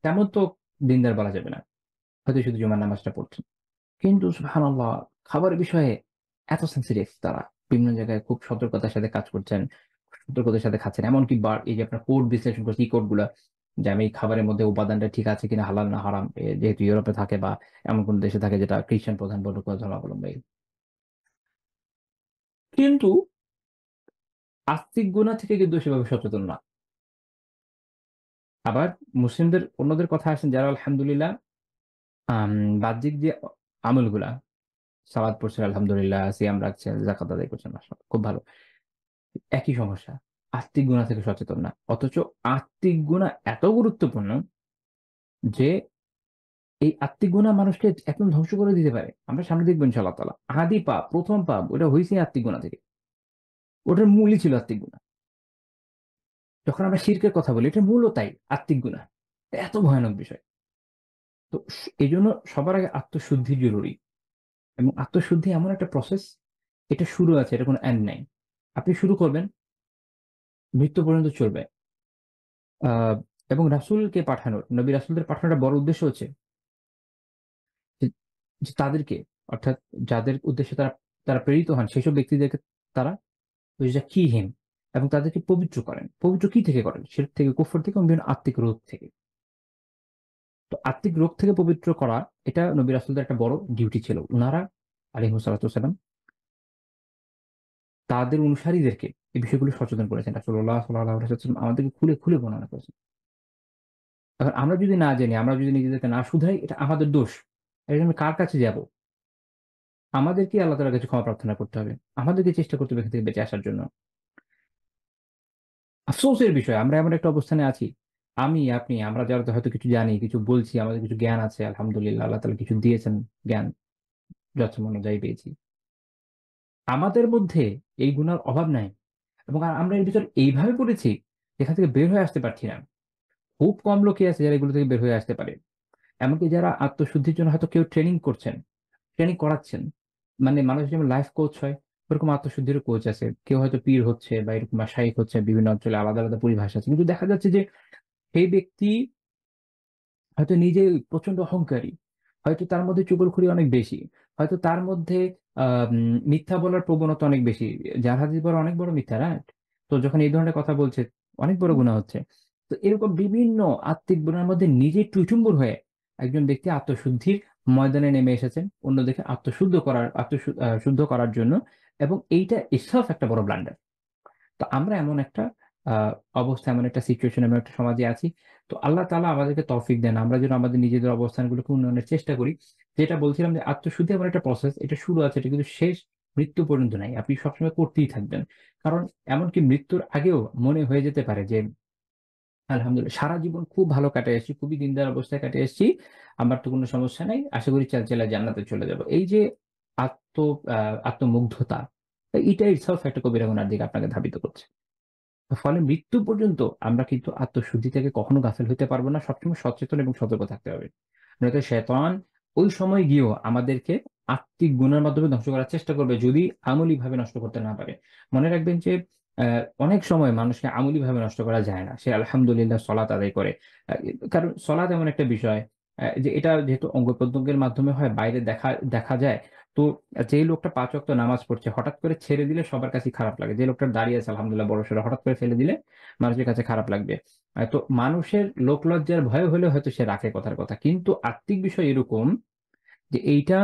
তেমন তো দিনদার বলা যাবে না, হয়তো শুধু জুমার নামাজটা পড়ছেন, কিন্তু সুবহানাল্লাহ খাবারের বিষয়ে এত সেনসিটিভ তারা, বিভিন্ন জায়গায় খুব সতর্কতার সাথে কাজ করছেন, সতর্কতার সাথে খাচ্ছেন। এমনকি এই যে আপনার কোড বিশ্লেষণ করছে, এই কোড গুলা, যে আমি খাবারের মধ্যে উপাদানটা ঠিক আছে কিনা, হালাল না হারাম, যেহেতু ইউরোপে থাকে বা এমন কোন দেশে থাকে যেটা খ্রিস্টান প্রধান বড় ধর্মাবলম্বী। কিন্তু আস্তিক গুনাহ থেকে কিন্তু সেভাবে সচেতন না। আবার মুসলিমদের অন্যদের কথা আসেন যারা আলহামদুলিল্লাহ আম বাহ্যিক যে আমলগুলা, সালাত পড়ছেন আলহামদুলিল্লাহ, সিয়াম রাখছেন, যাকাত আদায় করছেন, মাশাআল্লাহ খুব ভালো। একই সমস্যা, আত্মিক গুনাহ থেকে সচেতন না। অথচ আত্মিক গুনাহ এত গুরুত্বপূর্ণ যে এই আত্মিক গুনাহ মানুষকে একদম ধ্বংস করে দিতে পারে। আমরা সামনে দেখব ইনশাআল্লাহ তাআলা। আদি পাপ, প্রথম পাপ ওটা হইছে আত্মিক গুনাহ থেকে। ওটার মূলই ছিল আত্মিক গুনাহ। যখন আমরা শিরকের কথা বলি, এটা মূলও তাই, আত্মিক গুনাহ। এত ভয়ানক বিষয়। তো এজন্য সবার আগে আত্মশুদ্ধি জরুরি। এবং আত্মশুদ্ধি এমন একটা প্রসেস, এটা শুরু আছে, এটা কোনো এন্ড নাই। আপনি শুরু করবেন, মৃত্যু পর্যন্ত চলবে। আ এবং নবী রাসূলদের পাঠানোর বড় উদ্দেশ্য হচ্ছে যে যে তাদেরকে, অর্থাৎ যাদের উদ্দেশ্যে তারা তারা প্রেরিত হন সেসব ব্যক্তিদেরকে তারা যুযাক্কিহিম এবং তাদেরকে পবিত্র করেন। পবিত্র কি থেকে করেন? শিরক থেকে, কুফর থেকে এবং বিভিন্ন আত্মিক রোগ থেকে। তো আত্মিক রোগ থেকে পবিত্র করা এটা নবী রাসূলদের একটা বড় ডিউটি ছিল। উনারা আলাইহিস সালাতু ওয়াসালাম তাদের অনুসারীদেরকে এই বিষয়গুলো সচেতন করেছেন। রাসূলুল্লাহ সাল্লাল্লাহু আলাইহি ওয়াসাল্লাম আমাদেরকে খুলে, খুলে বর্ণনা করেছেন। এখন আমরা যদি না জানি, আমরা যদি নিজেদেরকে না শুধরাই, এটা আমাদের দোষ। এর জন্য কার কাছে যাব? আমাদেরকেই আল্লাহ তাআলার কাছে ক্ষমা প্রার্থনা করতে হবে। আমাদেরকে চেষ্টা করতে হবে এখান থেকে বেঁচে আসার জন্য। আফসোসের বিষয় আমরা এমন একটা অবস্থানে আছি। আমি, আপনি, আমরা যারা হয়তো কিছু জানি, কিছু বলছি, আমাদের কিছু জ্ঞান আছে। আলহামদুলিল্লাহ আল্লাহ তাআলা কিছু দিয়েছেন জ্ঞান, যৎসামান্য অনুযায়ী পেয়েছি। আমাদের মধ্যে এই গুনার অভাব নাই এবং আমরা এর ভিতর এইভাবে পড়েছি যেখান থেকে বের হয়ে আসতে পারছি না। খুব কম লোকই আছে যারা এগুলো থেকে বের হয়ে আসতে পারে। এমনকি যারা আত্মশুদ্ধির জন্য হয়তো কেউ ট্রেনিং করছেন, ট্রেনিং করাচ্ছেন। মানে মানুষ যেমন লাইফ কোচ হয়, ওরকম আত্মশুদ্ধিরও কোচ আছে। কেউ হয়তো পীর হচ্ছে বা এরকম মাশায়েখ হচ্ছে, বিভিন্ন অঞ্চলে আলাদা, আলাদা পরিভাষা আছে। কিন্তু দেখা যাচ্ছে যে সেই ব্যক্তি হয়তো নিজে প্রচন্ড অহংকারী। হয়তো তার মধ্যে চুগলখড়ি অনেক বেশি। হয়তো তার মধ্যে মিথ্যা বলার প্রবণতা অনেক বেশি। যার হাদিস বলা অনেক বড় মিথ্যা, রাইট? তো যখন এই ধরনের কথা বলছে, অনেক বড় গুনাহ হচ্ছে। তো এরকম বিভিন্ন আত্মিক গুনার মধ্যে নিজে টুইটুম্বর হয়ে একজন ব্যক্তি আত্মশুদ্ধির ময়দানে নেমে এসেছেন, অন্যদেরকে শুদ্ধ করার জন্য, এবং এইটা itself একটা বড় ব্লান্ডার। তো আমরা এমন একটা আ অবস্থা, এমন একটা সিচুয়েশন, এমন একটা সমাজে আছি। তো আল্লাহ তাআলা আমাদেরকে তৌফিক দেন। আমরা যেন আমাদের নিজেদের অবস্থানগুলোকে উন্নয়নের চেষ্টা করি। যেটা বলছিলাম যে আত্মশুদ্ধি এমন একটা প্রসেস, এটা শুরু আছে, এটা কিন্তু শেষ মৃত্যু পর্যন্ত নাই। আপনি সবসময় করতেই থাকবেন। কারণ এমনকি মৃত্যুর আগেও মনে হয়ে যেতে পারে যে আলহামদুলিল্লাহ সারা জীবন খুব ভালো কাটিয়ে এসেছি, খুবই দিনদার অবস্থায় কাটিয়ে এসেছি। আমার তো কোনো সমস্যা নাই। আশা করি চালচালা জান্নাতে চলে যাব। এই যে আত্ম আ আত্মমুগ্ধতা, এটা itself একটা কবিরা গুনার দিকে আপনাকে ধাবিত করছে। ফলে মৃত্যু পর্যন্ত আমরা কিন্তু আত্মশুদ্ধি থেকে কখনো গাফেল হইতে পারবো না। সবসময় সচেতন এবং সতর্ক থাকতে হবে। নয়তো শয়তান ওই সময় গিয়েও আমাদেরকে আত্মিক গুণের মাধ্যমে ধ্বংস করার চেষ্টা করবে যদি আমূলিকভাবে নষ্ট করতে না পারে। মনে রাখবেন যে অনেক সময় মানুষকে আমূলিকভাবে নষ্ট করা যায় না। সে আলহামদুলিল্লাহ সলাত আদায় করে। আ কারণ সলাত এমন একটা বিষয় যে এটা যেহেতু অঙ্গ-প্রত্যঙ্গের মাধ্যমে হয়, বাইরে দেখা দেখা যায়। তো যেই লোকটা ৫ ওয়াক্ত নামাজ পড়ছে হঠাৎ করে ছেড়ে দিলে সবার কাছেই খারাপ লাগে। যে লোকটা দাঁড়িয়ে আছে আলহামদুলিল্লাহ বড়সড়, হঠাৎ করে ফেলে দিলে মানুষের কাছে খারাপ লাগবে। তো মানুষের লোকলজ্জার ভয় হলেও হয়তো সে রাখে কথার কথা। কিন্তু আত্মিক বিষয় এরকম যে এটা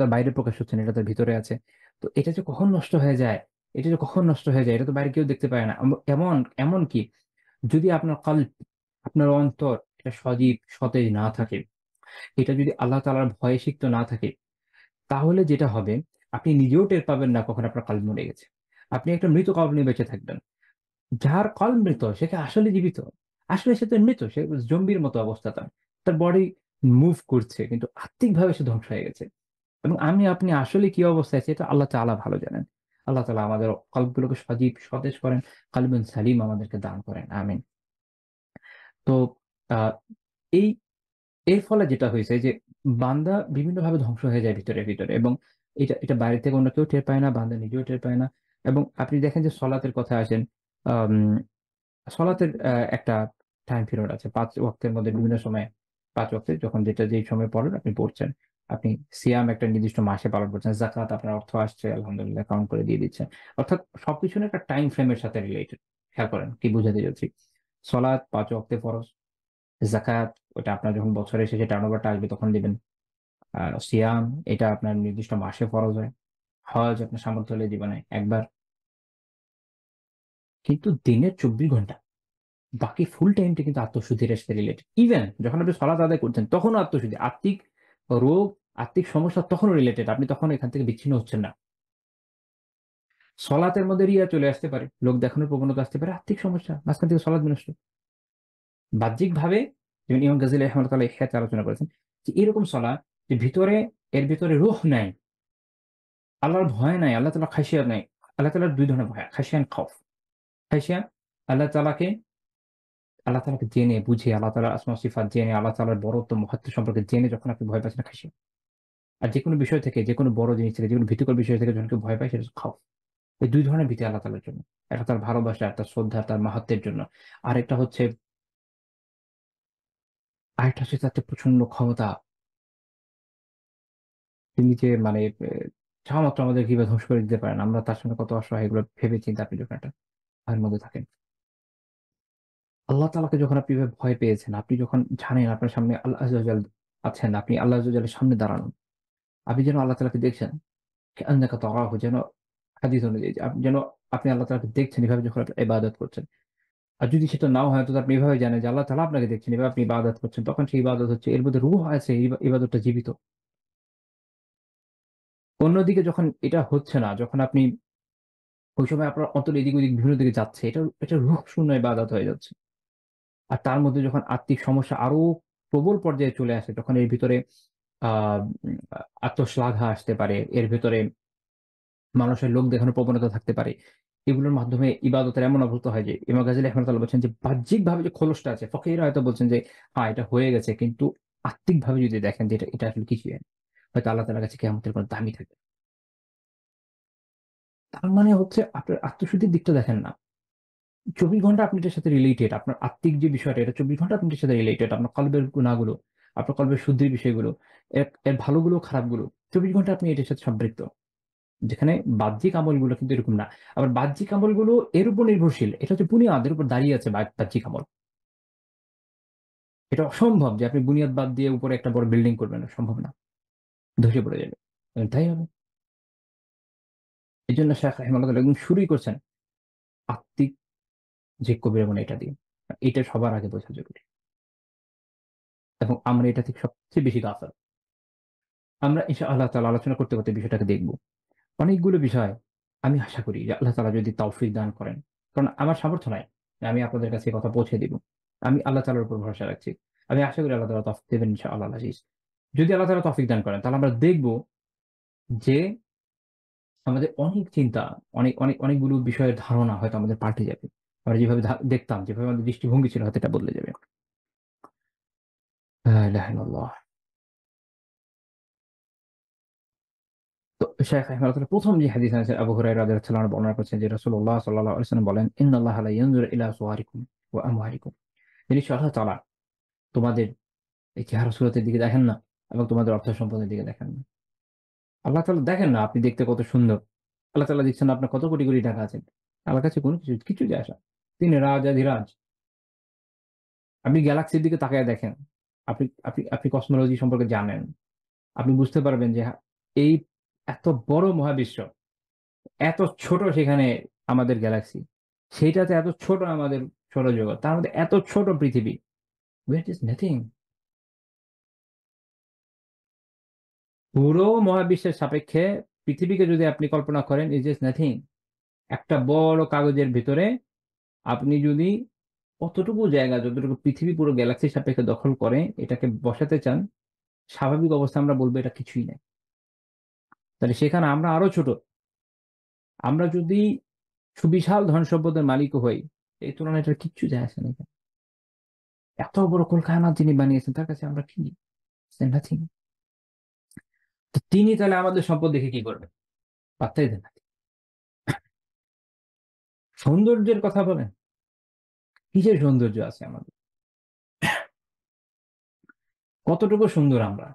তার বাইরে প্রকাশ হচ্ছে না, এটা তার ভিতরে আছে। তো এটা যে কখন নষ্ট হয়ে যায়, এটা যে কখন নষ্ট হয়ে যায় এটা তো বাইরে কেউ দেখতে পায় না। এমনকি যদি আপনার কল্ব, আপনার অন্তর এটা সজীব, সতেজ না থাকে, এটা যদি আল্লাহ তাআলার ভয়ে সিক্ত না থাকে, তাহলে যেটা হবে আপনি নিজেও টের পাবেন না কখন আপনার কল্ব মরে গেছে। আপনি একটা মৃত কল্ব নিয়ে বেঁচে থাকবেন। যার কল্ব মৃত সে কি আসলে জীবিত? আসলে সে তো মৃত। সে জম্বির মতো অবস্থা তার। তার বডি মুভ করছে কিন্তু আত্মিকভাবে সে ধ্বংস হয়ে গেছে। এবং আমি আপনি আসলে কি অবস্থায় আছি এটা আল্লাহ তাআলা ভালো জানেন। আল্লাহ তাআলা আমাদের কল্বগুলোকে সজীব, সতেজ করেন। কালবুন সালিম আমাদেরকে দান করেন। আমিন। তো আ এই এর ফলে যেটা হইছে যে বান্দা বিভিন্নভাবে ধ্বংস হয়ে যায় ভিতরে, ভিতরে, এবং এটা বাইরে থেকে অন্য কেউ টের পায় না, বান্দা নিজেও টের পায় না। এবং আপনি দেখেন যে সলাতের কথায় আসেন। আম সলাতের একটা টাইম পিরিয়ড আছে। ৫ ওয়াক্তের মধ্যে বিভিন্ন সময়ে ৫ ওয়াক্তে যখন যেই সময় পড়েন আপনি পড়ছেন। আপনি সিয়াম একটা নির্দিষ্ট মাসে পালন করছেন। যাকাত আপনার অর্থ আসছে আলহামদুলিল্লাহ কাউন্ট করে দিয়ে দিচ্ছেন। অর্থাৎ সবকিছু না একটা টাইম ফ্রেম এর সাথে রিলেটেড। খেয়াল করেন কি বুঝাতে চাচ্ছি। সলাত ৫ ওয়াক্তে ফরজ। যাকাত ওটা আপনার যখন বছরের শেষে টার্নওভারটা আসবে তখন দিবেন। সিয়াম এটা আপনার নির্দিষ্ট মাসে ফরজ হয়। হজ আপনার সামর্থ্য হলে দিবেন একবার। কিন্তু দিনের ২৪ ঘন্টা বাকি ফুল টাইমটা কিন্তু আত্মশুদ্ধির সাথে রিলেটেড। ইভেন যখন আপনি সালাত আদায় করছেন তখনও আত্মশুদ্ধি। আত্মিক রোগ, আত্মিক সমস্যা তখনও রিলেটেড। আপনি তখন এখান থেকে বিচ্ছিন্ন হচ্ছেন না। সলাতের মধ্যে রিয়া চলে আসতে পারে। লোক দেখানোর প্রবণতা আসতে পারে। আত্মিক সমস্যা। মাঝখান থেকে সলাৎ বিনষ্ট। বাহ্যিকভাবে যেমন ইমাম গাজ্জালী রাহিমাহুল্লাহ ইহয়াতে আলোচনা করেছেন যে এরকম সলাত যে এর ভিতরে রূহ নাই, আল্লাহর ভয় নাই, আল্লাহ তাআলার খাশিয়াত নাই। আল্লাহ তাআলার ২ ধরনের ভয়, খাশিয়া এন্ড খাউফ। খাশিয়া আল্লাহ তাআলাকে জেনে বুঝে, আল্লাহ তাআলার আসমা ওয়া সিফাত জেনে, আল্লাহ তাআলার বড়ত্ব মহত্ব সম্পর্কে জেনে যখন আপনি ভয় পাচ্ছেন খাশিয়া। আর যেকোনো বিষয় থেকে, যেকোনো বড় জিনিস থেকে, যেকোনো ভীতিকর বিষয় থেকে যখন কেউ ভয় পায় সেটা হচ্ছে খাউফ। এই ২ ধরনের ভীতি আল্লাহ তাআলার জন্য। একটা তার ভালোবাসা, তার শ্রদ্ধা, তার মাহাত্ম্যের জন্য। আরেকটা হচ্ছে তার প্রচন্ড ক্ষমতা। তিনি যে মানে চাওয়ামাত্র আমাদের কিভাবে ধ্বংস করে দিতে পারেন, আমরা তার সঙ্গে কত অসহায়, এগুলো ভেবে চিন্তে আপনি যখন একটা ভয়ের মধ্যে থাকেন, আল্লাহ তাআলাকে যখন আপনি এভাবে ভয় পেয়েছেন, আপনি যখন জানেন আপনার সামনে আল্লাহ আযজা ওয়া জাল আছেন, আপনি আল্লাহ আযজা ওয়াজালের সামনে দাঁড়ানো, আপনি যেন আল্লাহ তাআলাকে দেখছেন, কান্নাকা তারাহু, যেন হাদিস অনুযায়ী যে যেন আপনি আল্লাহ তাআলাকে দেখছেন, এভাবে যখন আপনি ইবাদত করছেন। আর যদি সেটা নাও হয়, তো আপনি এভাবে জানেন যে আল্লাহ তাআলা আপনাকে দেখছেন, এভাবে আপনি ইবাদত করছেন, তখন সেই ইবাদত হচ্ছে, এর মধ্যে রূহ আছে, এই ইবাদতটা জীবিত। অন্যদিকে যখন এটা হচ্ছে না, যখন আপনি ওই সময় আপনার অন্তর এদিক ওদিক বিভিন্ন দিকে যাচ্ছে, এটা রূহ শূন্য ইবাদত হয়ে যাচ্ছে। আর তার মধ্যে যখন আত্মিক সমস্যা আরো প্রবল পর্যায়ে চলে আসে, তখন এর ভিতরে আ উম আত্মশ্লাঘা আসতে পারে। এর ভেতরে মানুষের লোক দেখানোর প্রবণতা থাকতে পারে। এগুলোর মাধ্যমে ইবাদতের এমন অবস্থা হয় যে, ইমাম গাজ্জালী রাহিমাহুল্লাহ বলছেন যে বাহ্যিকভাবে যে খোলসটা আছে, ফকিহরা হয়তো বলছেন যে হ্যাঁ, এটা হয়ে গেছে। কিন্তু আত্মিকভাবে যদি দেখেন যে এটা আসলে কিছুই না। হয়তো আল্লাহ তাআলার কাছে কিয়ামতের কোনো দামই থাকবে না। তার মানে হচ্ছে আপনার আত্মশুদ্ধির দিকটা দেখেন না। ২৪ ঘন্টা আপনি এটার সাথে রিলেটেড। আপনার আত্মিক যে বিষয়টা, এটা ২৪ ঘন্টা আপনি এটার সাথে রিলেটেড। আপনার কলবের গুনাহগুলো, আপনার কলবের শুদ্ধির বিষয়গুলো, এর ভালোগুলো খারাপগুলো, ২৪ ঘন্টা আপনি এটার সাথে সম্পৃক্ত। যেখানে বাহ্যিক আমলগুলো কিন্তু এরকম না। আবার বাহ্যিক আমলগুলো এর উপর নির্ভরশীল। এটা হচ্ছে বুনিয়াদ, এর উপর দাঁড়িয়ে আছে বাহ্যিক আমল। এটা অসম্ভব যে আপনি বুনিয়াদ বাদ দিয়ে উপরে একটা বড় বিল্ডিং করবেন। সম্ভব না। ধসে পড়ে যাবে। তাই হবে। এজন্য শায়খ রাহিমাহুল্লাহ একদম শুরুই করছেন আত্মিক যে কবিরা গুনাহ এটা দিয়ে। এটা সবার আগে বোঝা জরুরি। এবং আমরা এটা থেকে সবচেয়ে বেশি গাফেল। আমরা ইনশাআল্লাহ তাআলা আলোচনা করতে, করতে বিষয়টাকে দেখব। অনেকগুলো বিষয় আমি আশা করি যে আল্লাহ তাআলা যদি তৌফিক দান করেন। কারণ আমার সামর্থ্য নাই যে আমি আপনাদের কাছে এই কথা পৌঁছে দিব। আমি আল্লাহ তাআলার উপর ভরসা রাখছি। আমি আশা করি আল্লাহ তাআলা তৌফিক দেবেন ইনশাআল্লাহ আজিজ। যদি আল্লাহ তাআলা তৌফিক দান করেন, তাহলে আমরা দেখব যে আমাদের অনেক চিন্তা, অনেকগুলো বিষয়ের ধারণা হয়তো আমাদের পাল্টে যাবে। আমরা যেভাবে দেখতাম, যেভাবে আমাদের দৃষ্টিভঙ্গি ছিল, হয়তো এটা বদলে যাবে। লা ইলাহা ইল্লাল্লাহ। তো শাইখ রাহিমাহুল্লাহ ১ম যে হাদিস আনেছেন, আবু হুরায়রা রাদিয়াল্লাহু আনহু বর্ণনা করছেন যে রাসূলুল্লাহ সাল্লাল্লাহু আলাইহি ওয়াসাল্লাম বলেন, "ইন্নাল্লাহা লা ইয়ানজুরু ইলা সুওয়ারিকুম ওয়া আমওয়ালিকুম।" নিশ্চয়ই আল্লাহ তাআলা তোমাদের এই চেহারা সুরতের দিকে দেখেন না, এবং তোমাদের অর্থ সম্পদের দিকে দেখেন না। আল্লাহ তাআলা দেখেন না আপনি দেখতে কত সুন্দর। আল্লাহ তাআলা দেখছেন আপনার কত কোটি, কোটি টাকা আছে। আল্লাহর কাছে কোনো কিছু যায় আসা। তিনি রাজ-আধিরাজ। আপনি গ্যালাক্সির দিকে তাকায়া দেখেন। আপনি আপনি আপনি কসমোলজি সম্পর্কে জানেন। আপনি বুঝতে পারবেন যে এই এত বড় মহাবিশ্ব, এত ছোট সেখানে আমাদের গ্যালাক্সি। সেইটাতে এত ছোট আমাদের সৌরজগৎ। তার মধ্যে এত ছোট পৃথিবী। We are just nothing. পুরো মহাবিশ্বের সাপেক্ষে পৃথিবীকে যদি আপনি কল্পনা করেন, is just nothing. একটা বড় কাগজের ভিতরে আপনি যদি অতটুকু জায়গা, যতটুকু পৃথিবী পুরো গ্যালাক্সির সাপেক্ষে দখল করে এটাকে বসাতে চান, স্বাভাবিক অবস্থায় আমরা বলব এটা কিছুই না। তাহলে সেখানে আমরা আরো ছোট। আমরা যদি সুবিশাল ধন-সম্পদের মালিকও হই, এই তুলনায় এটার কিচ্ছু যায় আসে না এখানে। এত বড় কলকায়নাত যিনি বানিয়েছেন, তার কাছে আমরা কি? নাথিং। তো তিনি তাহলে আমাদের সম্পদ দেখে কি করবেন? পাত্তাই দেন না। সৌন্দর্যের কথা বলেন। কিসের সৌন্দর্য আছে আমাদের? কতটুকু সুন্দর আমরা?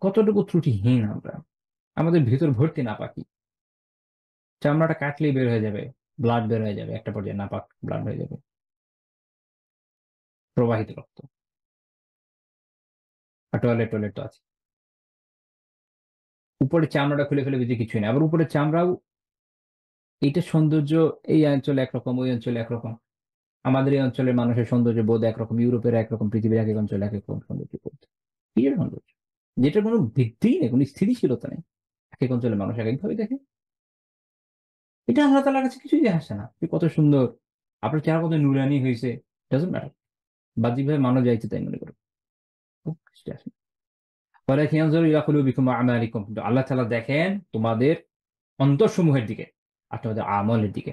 কতটুকু ত্রুটিহীন আমরা? আমাদের ভিতর ভর্তি নাপাকি। চামড়াটা কাটলেই বের হয়ে যাবে। ব্লাড বের হয়ে যাবে। একটা পর্যায়ে নাপাক ব্লাড হয়ে যাবে। প্রবাহিত রক্ত। আর টয়লেট তো আছে। উপরের চামড়াটা খুলে ফেলে ভিতরে কিছুই না। আবার উপরের চামড়াও, এইটার সৌন্দর্য এই অঞ্চলে একরকম, ওই অঞ্চলে একরকম। আমাদের এই অঞ্চলের মানুষের সৌন্দর্য বোধ একরকম, ইউরোপের একরকম, পৃথিবীর একেক অঞ্চলে একেক রকম সৌন্দর্য বোধ। কিসের সৌন্দর্য? যেটার কোনো ভিত্তিই নেই, কোনো স্থিতিশীলতা নেই। একেক অঞ্চলের মানুষ একেকভাবে দেখে। এটা আল্লাহ তাআলার কাছে কিছুই যায় আসে না। আপনি কত সুন্দর, আপনার চেহারা কত নুরানি হইছে, ডাজন্ট ম্যাটার। বাহ্যিকভাবে মানুষ যা ইচ্ছে তাই মনে করে। খুব কিছুই আসে না। ওয়ালাকিন ইয়ানজুরু ইলা কুলুবিকুম ওয়া আমালিকুম। কিন্তু আল্লাহ তাআলা দেখেন তোমাদের অন্তরসমূহের দিকে আর তোমাদের আমলের দিকে।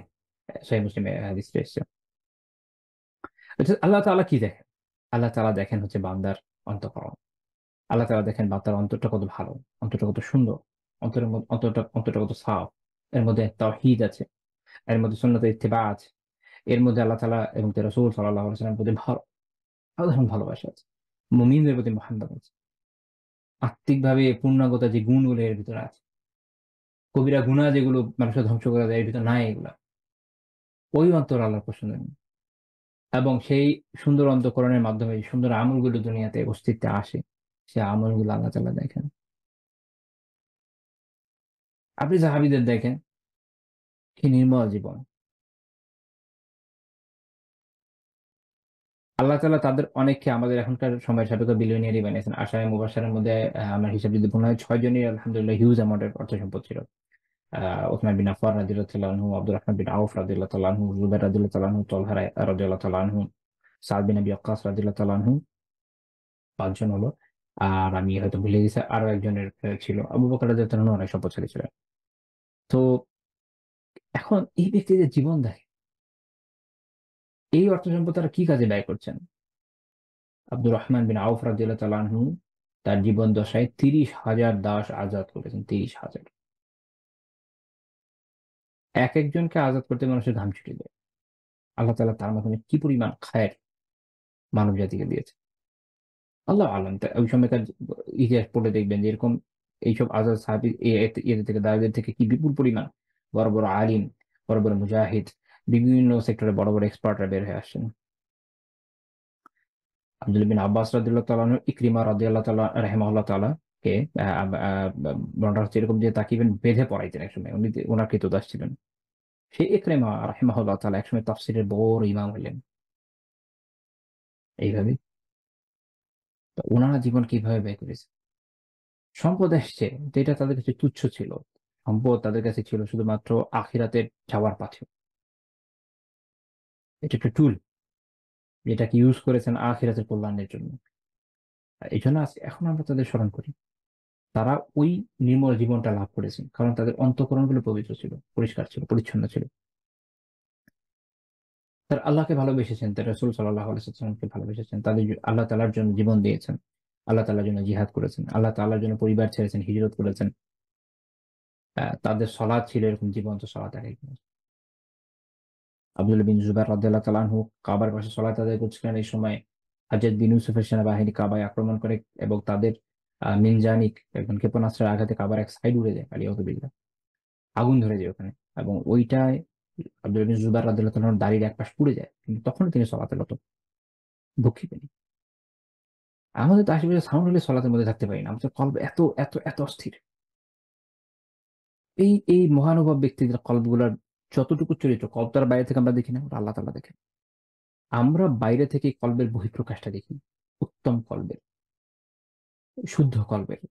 সহিহ মুসলিমে হাদিসটা এসেছে। আচ্ছা, আল্লাহ তাআলা কি দেখেন? আল্লাহ তাআলা দেখেন হচ্ছে বান্দার অন্তঃকরণ। আল্লাহ তাআলা দেখেন বান্দার অন্তরটা কত ভালো, অন্তরটা কত সুন্দর, অন্তরটা কত সাফ। এর মধ্যে তাওহীদ আছে, এর মধ্যে সুন্নতের ইত্তিবা আছে। এর মধ্যে আল্লাহ তাআলা এবং তাঁর রাসূল সাল্লাল্লাহু আলাইহি ওয়াসাল্লামের প্রতি অসাধারণ ভালোবাসা আছে। মুমিনদের প্রতি মহাব্বত আছে। আত্মিকভাবে পূর্ণাঙ্গতা যে গুণগুলো এর ভিতরে আছে, কবিরা গুনাহ যেগুলো মানুষের ধ্বংস করে দেয় এর ভিতরে নাই এগুলা। ওই অন্তর আল্লাহর পছন্দ নেই। এবং সেই সুন্দর অন্তঃকরণের মাধ্যমে এই সুন্দর আমলগুলো দুনিয়াতে অস্তিত্বে আসে। সে আমলগুলো আল্লাহ তাআলা দেখেন। আপনি সাহাবীদের দেখেন, কি নির্মল জীবন। আল্লাহ তাআলা তাদের অনেককে আমাদের এখনকার সময়ের সাপেক্ষে বিলিয়নিয়ারই বানিয়েছেন। আশায়ে মুবাশশারের মধ্যে আমার হিসাব যদি ভুল না হয় ৬ জনই আলহামদুলিল্লাহ হিউজ অ্যামাউন্টের অর্থ সম্পদ ছিল। ওসমান বিন আফফান রাদিয়াল্লাহু তাআলা আনহু, আব্দুর রাহমান বিন আউফ রাদিয়াল্লাহু তাআলা আনহু, জুবাইর রাদিয়াল্লাহু তাআলা আনহু, তলহা রাদিয়াল্লাহু তাআলা আনহু, সাদ বিন আবি ওয়াক্কাস রাদিয়াল্লাহু তাআলা আনহু, ৫ জন হলো। আর আমি হয়তো ভুলে গেছি আরো একজনের ছিল আবু বকর রাদিয়াল্লাহু তাআলা আনহু অনেক সম্পদশালী ছিলেন। তো এখন এই ব্যক্তিদের জীবন দেখে, এই অর্থ সম্পদ তারা কি কাজে ব্যয় করছেন? আব্দুর রহমান বিন আউফ রাদিয়াল্লাহু তাআলা আনহু তার জীবন দশায় ৩০,০০০ দাস আজাদ করেছেন। ৩০,০০০ এক একজনকে আজাদ করতে মানুষের ঘাম ছুটে যায়। আল্লাহ তাআলা তার মাধ্যমে কি পরিমাণ খায়ের মানব জাতিকে দিয়েছে আল্লাহ আলম। ওই সময়কার ইতিহাস পড়লে দেখবেন যে এরকম এইসব আজাদ সাহাবী এদের থেকে দাবিদের থেকে কি বিপুল পরিমাণ বড় বড় আলিম, বড় বড় মুজাহিদ, বিভিন্ন সেক্টরে বড় বড় এক্সপার্টরা বের হয়ে আসছেন। আব্দুল্লাহ বিন আব্বাস রাদিয়াল্লাহু তাআলা আনহু, ইকরিমা রাদিয়াল্লাহু তাআলা রাহিমাহুল্লাহ তাআলা কে বর্ণনা হচ্ছে এরকম যে তাকে ইভেন বেঁধে পড়াইতেন একসময়, উনি ওনার কৃতদাস ছিলেন। সেই ইকরিমা রাহিমাহুল্লাহ তাআলা একসময় তাফসীরের বড় ইমাম হইলেন এইভাবে। তো ওনারা জীবন কিভাবে ব্যয় করেছে? সম্পদ এসছে, তো এটা তাদের কাছে তুচ্ছ ছিল। সম্পদ তাদের কাছে ছিল শুধুমাত্র আখিরাতের যাওয়ার পাথে। এটা একটা টুল, যেটাকে ইউজ করেছেন আখিরাতের কল্যাণের জন্য। আর এই জন্য এখন আমরা তাদের স্মরণ করি। তারা ওই নির্মল জীবনটা লাভ করেছে কারণ তাদের অন্তঃকরণগুলো পবিত্র ছিল, পরিষ্কার ছিল, পরিচ্ছন্ন ছিল। তারা আল্লাহকে ভালোবেসেছেন, তার রাসূল সাল্লাল্লাহু আলাইহি ওয়াসাল্লামকে ভালোবেসেছেন, তাদের আল্লাহ তাআলার জন্য জীবন দিয়েছেন, আল্লাহ তাআলার জন্য জিহাদ করেছেন, আল্লাহ তাআলার জন্য পরিবার ছেড়েছেন, হিজরত করেছেন। তাদের সলাৎ ছিল এরকম জীবন্ত সলাৎ আদায় করেছেন। আব্দুল্লাহ বিন জুবাইর রাদিয়াল্লাহু তাআলা আনহু কাবার পাশে সলাত আদায় করছিলেন। এই সময় হাজ্জাজ বিন ইউসুফের সেনাবাহিনী কাবায় আক্রমণ করে এবং তাদের মিনজানিক একজন ক্ষেপণাস্ত্রের আঘাতে কাবার এক সাইড উড়ে যায়, আলিয়াযু বিল্লাহ, আগুন ধরে যায় ওখানে। এবং ওইটায় আব্দুল্লাহ বিন জুবাইর রাদিয়াল্লাহু তাআলা আনহুর দাড়ির এক পাশ পুড়ে যায়, কিন্তু তখন তিনি সলাতে নত, দুঃখী তিনি। আমাদের তো আশেপাশে সাউন্ড হলে সলাতের মধ্যে থাকতে পারি না, আমাদের কলব এত এত এত অস্থির। এই এই মহানুভব ব্যক্তিদের কলবগুলার যতটুকু চরিত্র, কলব তার বাইরে থেকে আমরা দেখি না, ওটা আল্লাহ তাআলা দেখেন। আমরা বাইরে থেকে কলবের বহিঃপ্রকাশটা দেখি, উত্তম কলবের, শুদ্ধ কলবের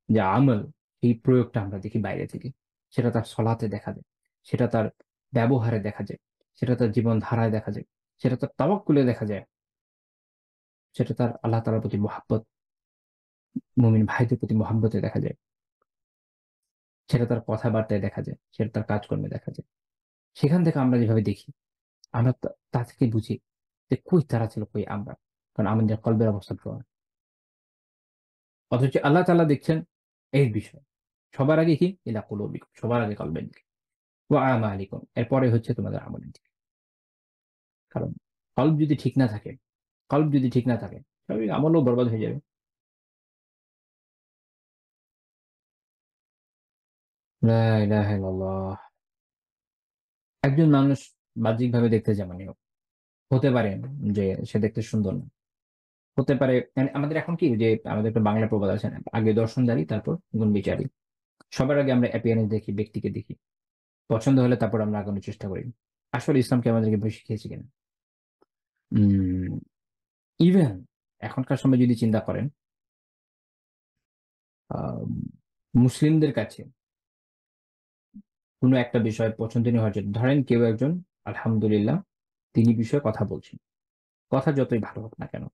যে আমল, এই প্রয়োগটা আমরা দেখি বাইরে থেকে। সেটা তার সলাতে দেখা যায়, সেটা তার ব্যবহারে দেখা যায়, সেটা তার জীবন ধারায় দেখা যায়, সেটা তার তাওয়াক্কুলে দেখা যায়, সেটা তার আল্লাহ তাআলার প্রতি মহাব্বত, মুমিন ভাইদের প্রতি মহাব্বতে দেখা যায়, সেটা তার কথাবার্তায় দেখা যায়, সেটা তার কাজকর্মে দেখা যায়। সেখান থেকে আমরা যেভাবে দেখি, আমরা তা থেকে বুঝি যে কই তারা ছিল, কই আমরা। কারণ আমাদের কলবের অবস্থা গ্রহণ। অথচ আল্লাহ তাআলা দেখছেন এই বিষয়। সবার আগে কি? ইলা কুলুবিকুম, সবার আগে কলবের দিকে। ওয়া আমালিকুম, এরপরে হচ্ছে তোমাদের আমলের দিকে। কারণ কলব যদি ঠিক না থাকে, কলব যদি ঠিক না থাকে, স্বাভাবিক আমলও বরবাদ হয়ে যাবে। লা ইলাহা ইল্লাল্লাহ। একজন মানুষ বাহ্যিকভাবে দেখতে যেমনই হোক, হতে পারে যে সে দেখতে সুন্দর না। হতে পারে মানে আমাদের এখন কি যে আমাদের একটা বাংলা প্রবাদ আছে না, আগে দর্শনধারী তারপর গুণ বিচারী। সবার আগে আমরা অ্যাপিয়ারেন্স দেখি, ব্যক্তিকে দেখি। পছন্দ হলে তারপর আমরা আগানোর চেষ্টা করি। আসলে ইসলামকে আমাদেরকে বই শিখিয়েছে কিনা? উম ইভেন এখনকার সময় যদি চিন্তা করেন, আম মুসলিমদের কাছে কোনো একটা বিষয় পছন্দনীয় হওয়ার জন্য, ধরেন কেউ একজন আলহামদুলিল্লাহ তিনি বিষয়ে কথা বলছেন। কথা যতই ভালো হোক না কেন,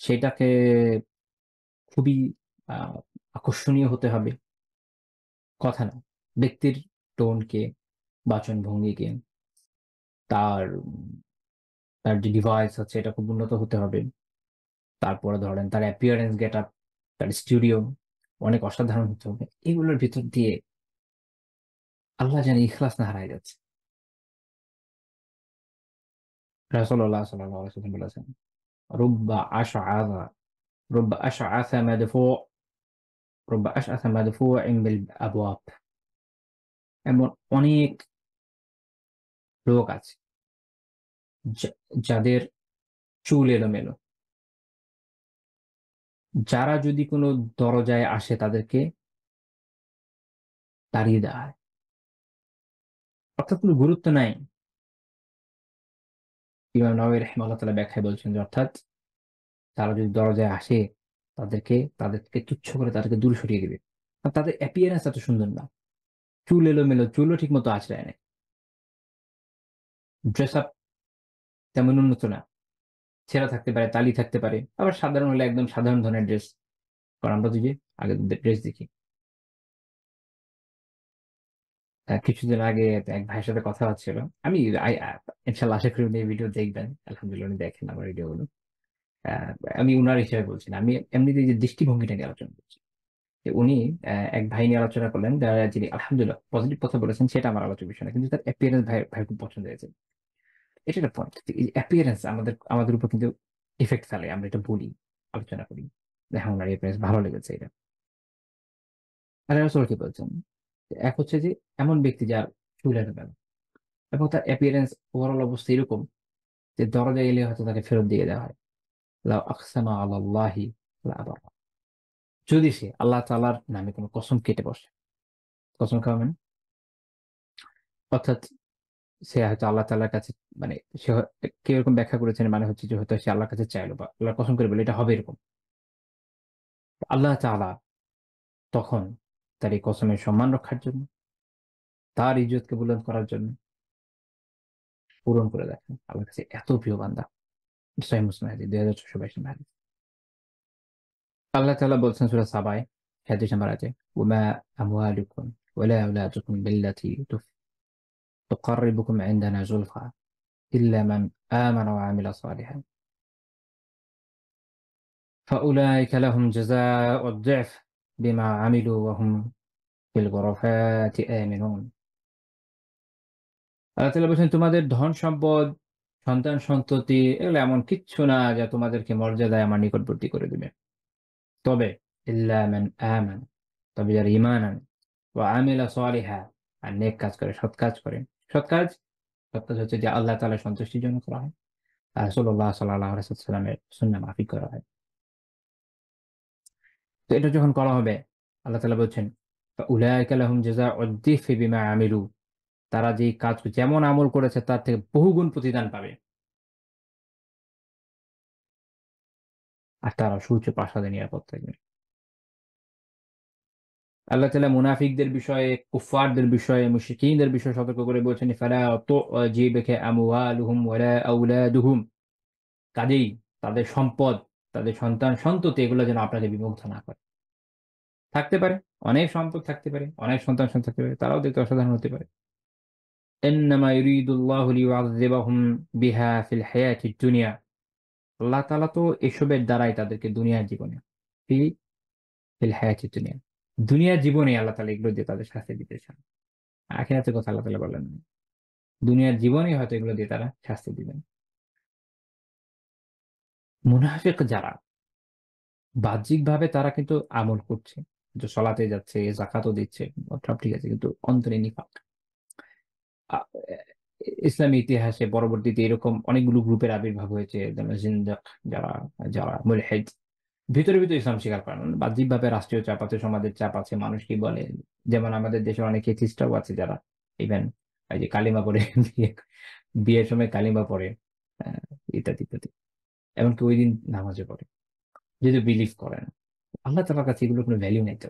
সেটাকে খুবই আ আকর্ষণীয় হতে হবে। কথা না, ব্যক্তির টোনকে, বাচনভঙ্গিকে, তার তার যে ডিভাইস আছে এটা খুব উন্নত হতে হবে। তারপরে ধরেন তার অ্যাপিয়ারেন্স গেটআপ, তার স্টুডিও অনেক অসাধারণ হতে হবে। এগুলোর ভিতর দিয়ে আল্লাহ জানে ইখলাস না হারায় যাচ্ছে। রাসূলুল্লাহ সাল্লাল্লাহু আলাইহি ওয়াসাল্লাম বলেছেন, রুব্বা আশআযা রুব্বা আশআথা মাদফু', রুব্বা আশআসা মাদফুউইন বিল আবওয়াব। এমন অনেক লোক আছে যাদের চুল এলোমেলো। যারা যদি কোনো দরজায় আসে তাদেরকে তাড়িয়ে দেওয়া হয়। অর্থাৎ কোনো গুরুত্ব নাই। ইমাম নাওয়াবী রাহিমাহুল্লাহ তাআলা ব্যাখ্যায় বলছেন যে অর্থাৎ তারা যদি দরজায় আসে তাদেরকে তুচ্ছ করে তাদেরকে দূরে সরিয়ে দিবে। আর তাদের অ্যাপিয়ারেন্স এত সুন্দর না। চুল এলোমেলো, চুলও ঠিকমতো আঁচড়ায় নাই। ড্রেস আপ তেমন উন্নত না। ছেঁড়া থাকতে পারে, তালি থাকতে পারে। আবার সাধারণ হলে একদম সাধারণ ধরনের ড্রেস। কারণ আমরা তো যে আগে ড্রেস দেখি। কিছুদিন আগে এক ভাইয়ের সাথে কথা হচ্ছিল। আমি ইনশাল্লাহ আশা করি উনি এই ভিডিও দেখবেন। আলহামদুলিল্লাহ উনি দেখেন আমার ভিডিওগুলো। আহ, আমি উনার হিসেবে বলছি না, আমি এমনিতে যে দৃষ্টিভঙ্গিটা নিয়ে আলোচনা করছি। যে উনি এক ভাই নিয়ে আলোচনা করলেন যারা যিনি আলহামদুলিল্লাহ পজিটিভ কথা বলেছেন, সেটা আমার আলোচনার বিষয় না, কিন্তু তার অ্যাপিয়ারেন্স ভাই ভাই খুব পছন্দ হয়েছে। এটা একটা পয়েন্ট। এই অ্যাপিয়ারেন্স আমাদের আমাদের উপর কিন্তু ইফেক্ট ফেলে। আমরা এটা বলি, আলোচনা করি যে হ্যাঁ ওনার অ্যাপিয়ারেন্স ভালো লেগেছে এটা। আর রাসূল কি বলছেন? এক হচ্ছে যে এমন ব্যক্তি যার চুল এলোমেলো এবং তার অ্যাপিয়ারেন্স ওভারঅল অবস্থা এরকম যে দরজায় এলে হয়তো তাকে ফেরত দিয়ে দেওয়া হয়। লাউ আকসামা আলাল্লাহি লা আবাররা। যদি সে আল্লাহ তাআলার নামে কোনো কসম কেটে বসে। কসম খাওয়া মানে অর্থাৎ সে হয়তো আল্লাহ তাআলার কাছে, মানে সে কেউ এরকম ব্যাখ্যা করেছেন, মানে হচ্ছে যে হয়তো সে আল্লাহর কাছে চাইলো বা আল্লাহর কসম করে বলে এটা হবে এরকম। আল্লাহ তাআলা তখন তার এই কসমের সম্মান রক্ষার জন্য, তার ইজ্জতকে বুলন্দ করার জন্য পূরণ করে দেখেন। আল্লাহর কাছে এত প্রিয় বান্দা। সহিহ মুসলিম হাদিস 2622 নম্বর হাদিস। আল্লাহ তাআলা বলছেন সূরা সাবায় 36 নম্বর আয়াতে, ওমা আমওয়ালুকুম ওয়ালা আওলাদুকুম বিল্লাতী তুকাররিবুকুম ইনদানা যুলফা ইল্লা মান আমানা ওয়া আমিলা সালিহান ফাউলাইকা লাহুম জাযাউদ দি'ফ বিমা আমিলু ওয়া হুম ফিল গুরফাতি আমিনুন। আল্লাহ তাআলা বলছেন তোমাদের ধন সম্পদ, সন্তান সন্ততি এগুলো এমন কিচ্ছু না যা তোমাদেরকে মর্যাদায় আমার নিকটবর্তী করে দিবে। তবে ইল্লা মান আমান, তবে যারা ঈমান আনে, ওয়া আমিলা সালিহা, আর নেক কাজ করে, সৎ কাজ করে। সৎ কাজ, সৎ কাজ হচ্ছে যে আল্লাহ তাআলার সন্তুষ্টির জন্য করা হয়। আর রাসূলুল্লাহ সাল্লাল্লাহু আলাইহি ওয়াসাল্লামের সুন্নাহ মাফিক করা হয়। তো এটা যখন করা হবে, আল্লাহ তাআলা বলছেন ফাউলাইকা লাহুম জাযাউদ দিফি বিমা আমিলু, তারা যেই কাজ যেমন আমল করেছে তার থেকে বহুগুণ প্রতিদান পাবে। আর তারা সুউচ্চ প্রাসাদে নিরাপদ থাকবে। আল্লাহ তাআলা মুনাফিকদের বিষয়ে, কুফফারদের বিষয়ে, মুশরিকিনদের বিষয়ে সতর্ক করে বলছেন ফালা তুজিবকা আমওয়ালুহুম ওয়ালা আওলাদুহুম, কাজেই তাদের সম্পদ, তাদের সন্তান সন্ততি এগুলো যেন আপনাকে বিমুগ্ধ না করে। থাকতে পারে, অনেক সম্পদ থাকতে পারে, অনেক সন্তান সন্ততি থাকতে পারে, তারাও দেখতে অসাধারণ হতে পারে। ইন্নামা ইউরিদুল্লাহু লিইউযযিবাহুম বিহা ফিল হায়াতিদ দুনিয়া, আল্লাহ তাআলা তো এসবের দ্বারাই তাদেরকে দুনিয়ার জীবনে ফি ফিল হায়াতিদ দুনিয়া, দুনিয়ার জীবনে আল্লাহ তাআলা এগুলো দিয়ে তাদের শাস্তি দিতে চান। আখিরাতের কথা আল্লাহ তাআলা বলেন না। দুনিয়ার জীবনেই হয়তো এগুলো দিয়ে তারা শাস্তি দিবেন। মুনাফিক যারা, বাহ্যিকভাবে তারা কিন্তু আমল করছে, যে সলাতে যাচ্ছে, যাকাতও দিচ্ছে, সব ঠিক আছে, কিন্তু অন্তরে নিফাক। আ ইসলামী ইতিহাসে পরবর্তীতে এরকম অনেকগুলো গ্রুপের আবির্ভাব হয়েছে, যেমন জিন্দাক, যারা যারা মুলহিদ, ভিতরে ভিতরে ইসলাম স্বীকার করেন না। বাহ্যিকভাবে রাষ্ট্রীয় চাপ আছে, সমাজের চাপ আছে, মানুষ কি বলে। যেমন আমাদের দেশে অনেকে খ্রিস্টাও আছে যারা ইভেন এই যে কালিমা পড়ে বিয়ে, বিয়ের সময় কালিমা পড়ে, আহ, ইত্যাদি ইত্যাদি। এমনকি ওই দিন নামাজে পড়ে, যেহেতু বিলিভ করে না। আল্লাহ তাআলার কাছে এগুলো কোনো ভ্যালু নাই তো।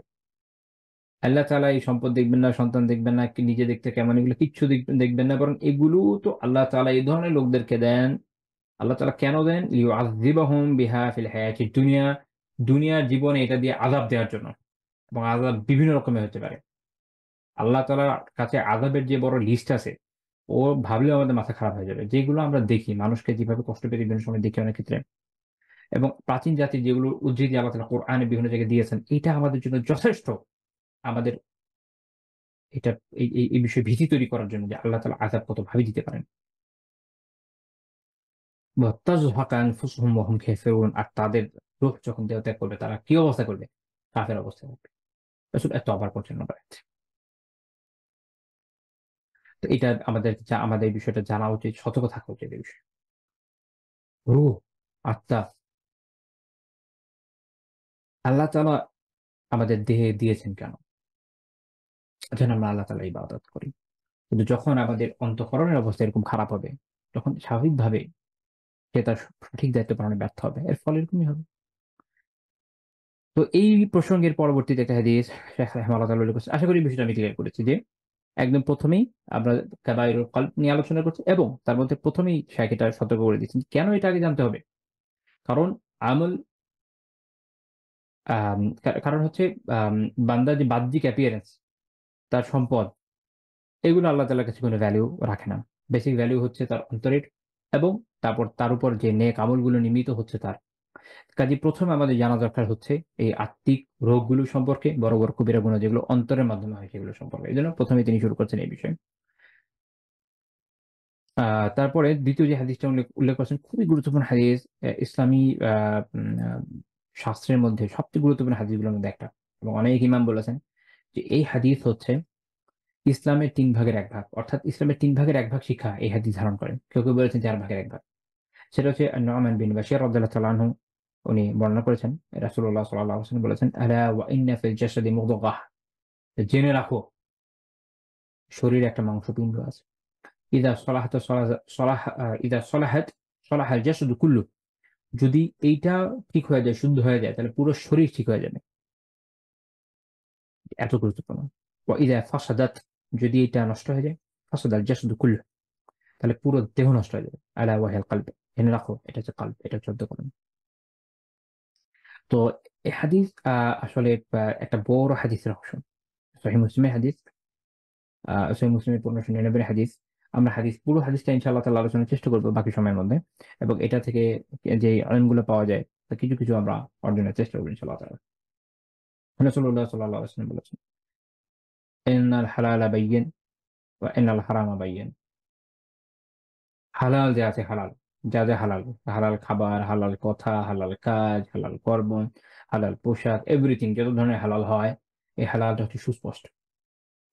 আল্লাহ তাআলা এই সম্পদ দেখবেন না, সন্তান দেখবেন না, কি নিজে দেখতে কেমন, এগুলো কিচ্ছু দেখবেন না, বরং এগুলো তো আল্লাহ তাআলা এই ধরনের লোকদেরকে দেন। আল্লাহ তাআলা কেন দেন? লিইউযযিবাহুম বিহা ফিল হায়াতিদ দুনিয়া, দুনিয়ার জীবনে এটা দিয়ে আযাব দেওয়ার জন্য। এবং আযাব বিভিন্ন রকমের হতে পারে। আল্লাহ তাআলার কাছে আযাবের যে বড় লিস্ট আছে, ও ভাবলেও আমাদের মাথা খারাপ হয়ে যাবে। যেগুলো আমরা দেখি মানুষকে যেভাবে কষ্ট পেতে বিভিন্ন সময় দেখি অনেক ক্ষেত্রে, এবং প্রাচীন জাতির যেগুলো উদ্ধৃতি আল্লাহ তাআলা কোরআনে বিভিন্ন জায়গায় দিয়েছেন, এটা আমাদের জন্য যথেষ্ট। আমাদের এটা এই বিষয়ে ভীতি তৈরি করার জন্য যে আল্লাহ তাআলা আযাব কত ভাবে দিতে পারেন। ওয়াতাজহাকা আনফুসুহুম ওয়া হুম কাফিরুন, আর তাদের রূহ যখন দেহ ত্যাগ করবে তারা কি অবস্থা করবে? কাফের অবস্থা করবে। রাসূল এত অবাক করছেন না। তো এটা আমাদের এই বিষয়টা জানা উচিত, সতর্ক থাকা উচিত এই বিষয়ে। রূহ, আত্মা আল্লাহ তাআলা আমাদের দেহে দিয়েছেন কেন? যেন আমরা আল্লাহ তাআলার ইবাদত করি। কিন্তু যখন আমাদের অন্তঃকরণের অবস্থা এরকম খারাপ হবে, তখন স্বাভাবিকভাবে সে তার সঠিক দায়িত্ব পালনে ব্যর্থ হবে। এর ফলে এরকমই হবে। তো এই প্রসঙ্গের পরবর্তীতে একটা হাদিস শেখ রাহিমাহুল্লাহ তাআলা উল্লেখ করেছেন। আশা করি বিষয়টা আমি ক্লিয়ার করেছি যে, একদম ১ম এই আমরা কাবায়রুল কলব নিয়ে আলোচনা করছি এবং তার মধ্যে ১ম এই শেখ এটা সতর্ক করে দিয়েছেন। কেন এটা আগে জানতে হবে? কারণ আমল কারণ হচ্ছে আম বান্দার যে বাহ্যিক অ্যাপিয়ারেন্স, তার সম্পদ, এগুলো আল্লাহ তাআলার কাছে কোনো ভ্যালু রাখে না। বেসিক ভ্যালু হচ্ছে তার অন্তরের এবং তারপর তার উপর যে নেক আমলগুলো নির্মিত হচ্ছে তার। কাজেই ১ম আমাদের জানা দরকার হচ্ছে এই আত্মিক রোগগুলো সম্পর্কে, বড়, বড় কবিরা গুনাহ যেগুলো অন্তরের মাধ্যমে হয় সেগুলো সম্পর্কে। এজন্য ১ম এই তিনি শুরু করছেন এই বিষয়ে। আ তারপরে ২য় যে হাদিসটা উল্লেখ করেছেন খুবই গুরুত্বপূর্ণ হাদিস। ইসলামী আ উম আ শাস্ত্রের মধ্যে সবচেয়ে গুরুত্বপূর্ণ হাদিসগুলোর মধ্যে একটা। এবং অনেক ইমাম বলেছেন যে এই হাদিস হচ্ছে ইসলামের ৩ ভাগের ১ ভাগ। অর্থাৎ ইসলামের ৩ ভাগের ১ ভাগ শিক্ষা এই হাদিস ধারণ করেন। কেউ বলেছেন ৪ ভাগের ১ ভাগ। সেটা হচ্ছে নু'মান বিন বাশীর রাদিয়াল্লাহু তাআলা আনহু উনি বর্ণনা করেছেন। রাসূলুল্লাহ সাল্লাল্লাহু আলাইহি ওয়াসাল্লাম বলেছেন, "আলা ওয়া ইন্না ফিল জাসাদি মুদগাহ" জেনে রাখো শরীরে একটা মাংসপিণ্ড আছে। ইযা সলাহাত ইযা সলাহাত সলাহাল জাসাদু কুল্লু। যদি এইটা ঠিক হয়ে যায়, শুদ্ধ হয়ে যায় তাহলে পুরো শরীর ঠিক হয়ে যাবে। এত গুরুত্বপূর্ণ। ওয়া ইযা ফাসাদাত যদি এটা নষ্ট হয়ে যায়, ফাসাদাল জাসাদু কুল্লু তাহলে পুরো দেহ নষ্ট হয়ে যাবে। আলা ওয়া হিয়াল কলব। জেনে রাখো এটা হচ্ছে কলব, এটা হচ্ছে অন্তঃকরণ। তো এই হাদিস আসলে একটা বড় হাদিসের অংশ। সহিহ মুসলিমের হাদিস, সহিহ মুসলিমের ১৫৯৯ হাদিস। আমরা পুরো হাদিসটা ইনশাআল্লাহ তাআলা আলোচনার চেষ্টা করব বাকি সময়ের মধ্যে। এবং এটা থেকে যে ইলমগুলো পাওয়া যায় তা কিছু, কিছু আমরা অর্জনের চেষ্টা করব ইনশাআল্লাহ তাআলা। রাসূলুল্লাহ সাল্লাল্লাহু আলাইহি ওয়াসাল্লাম বলেছেন, "ইন্নাল হালালা বাইয়িন ওয়া ইন্নাল হারামা বাইয়িন।" হালাল যে আছে হালাল, যা হালাল, হালাল খাবার, হালাল কথা, হালাল কাজ, হালাল কর্ম, হালাল পোশাক, এভরিথিং যত ধরনের হালাল হয়, এই হালালটা হচ্ছে সুস্পষ্ট।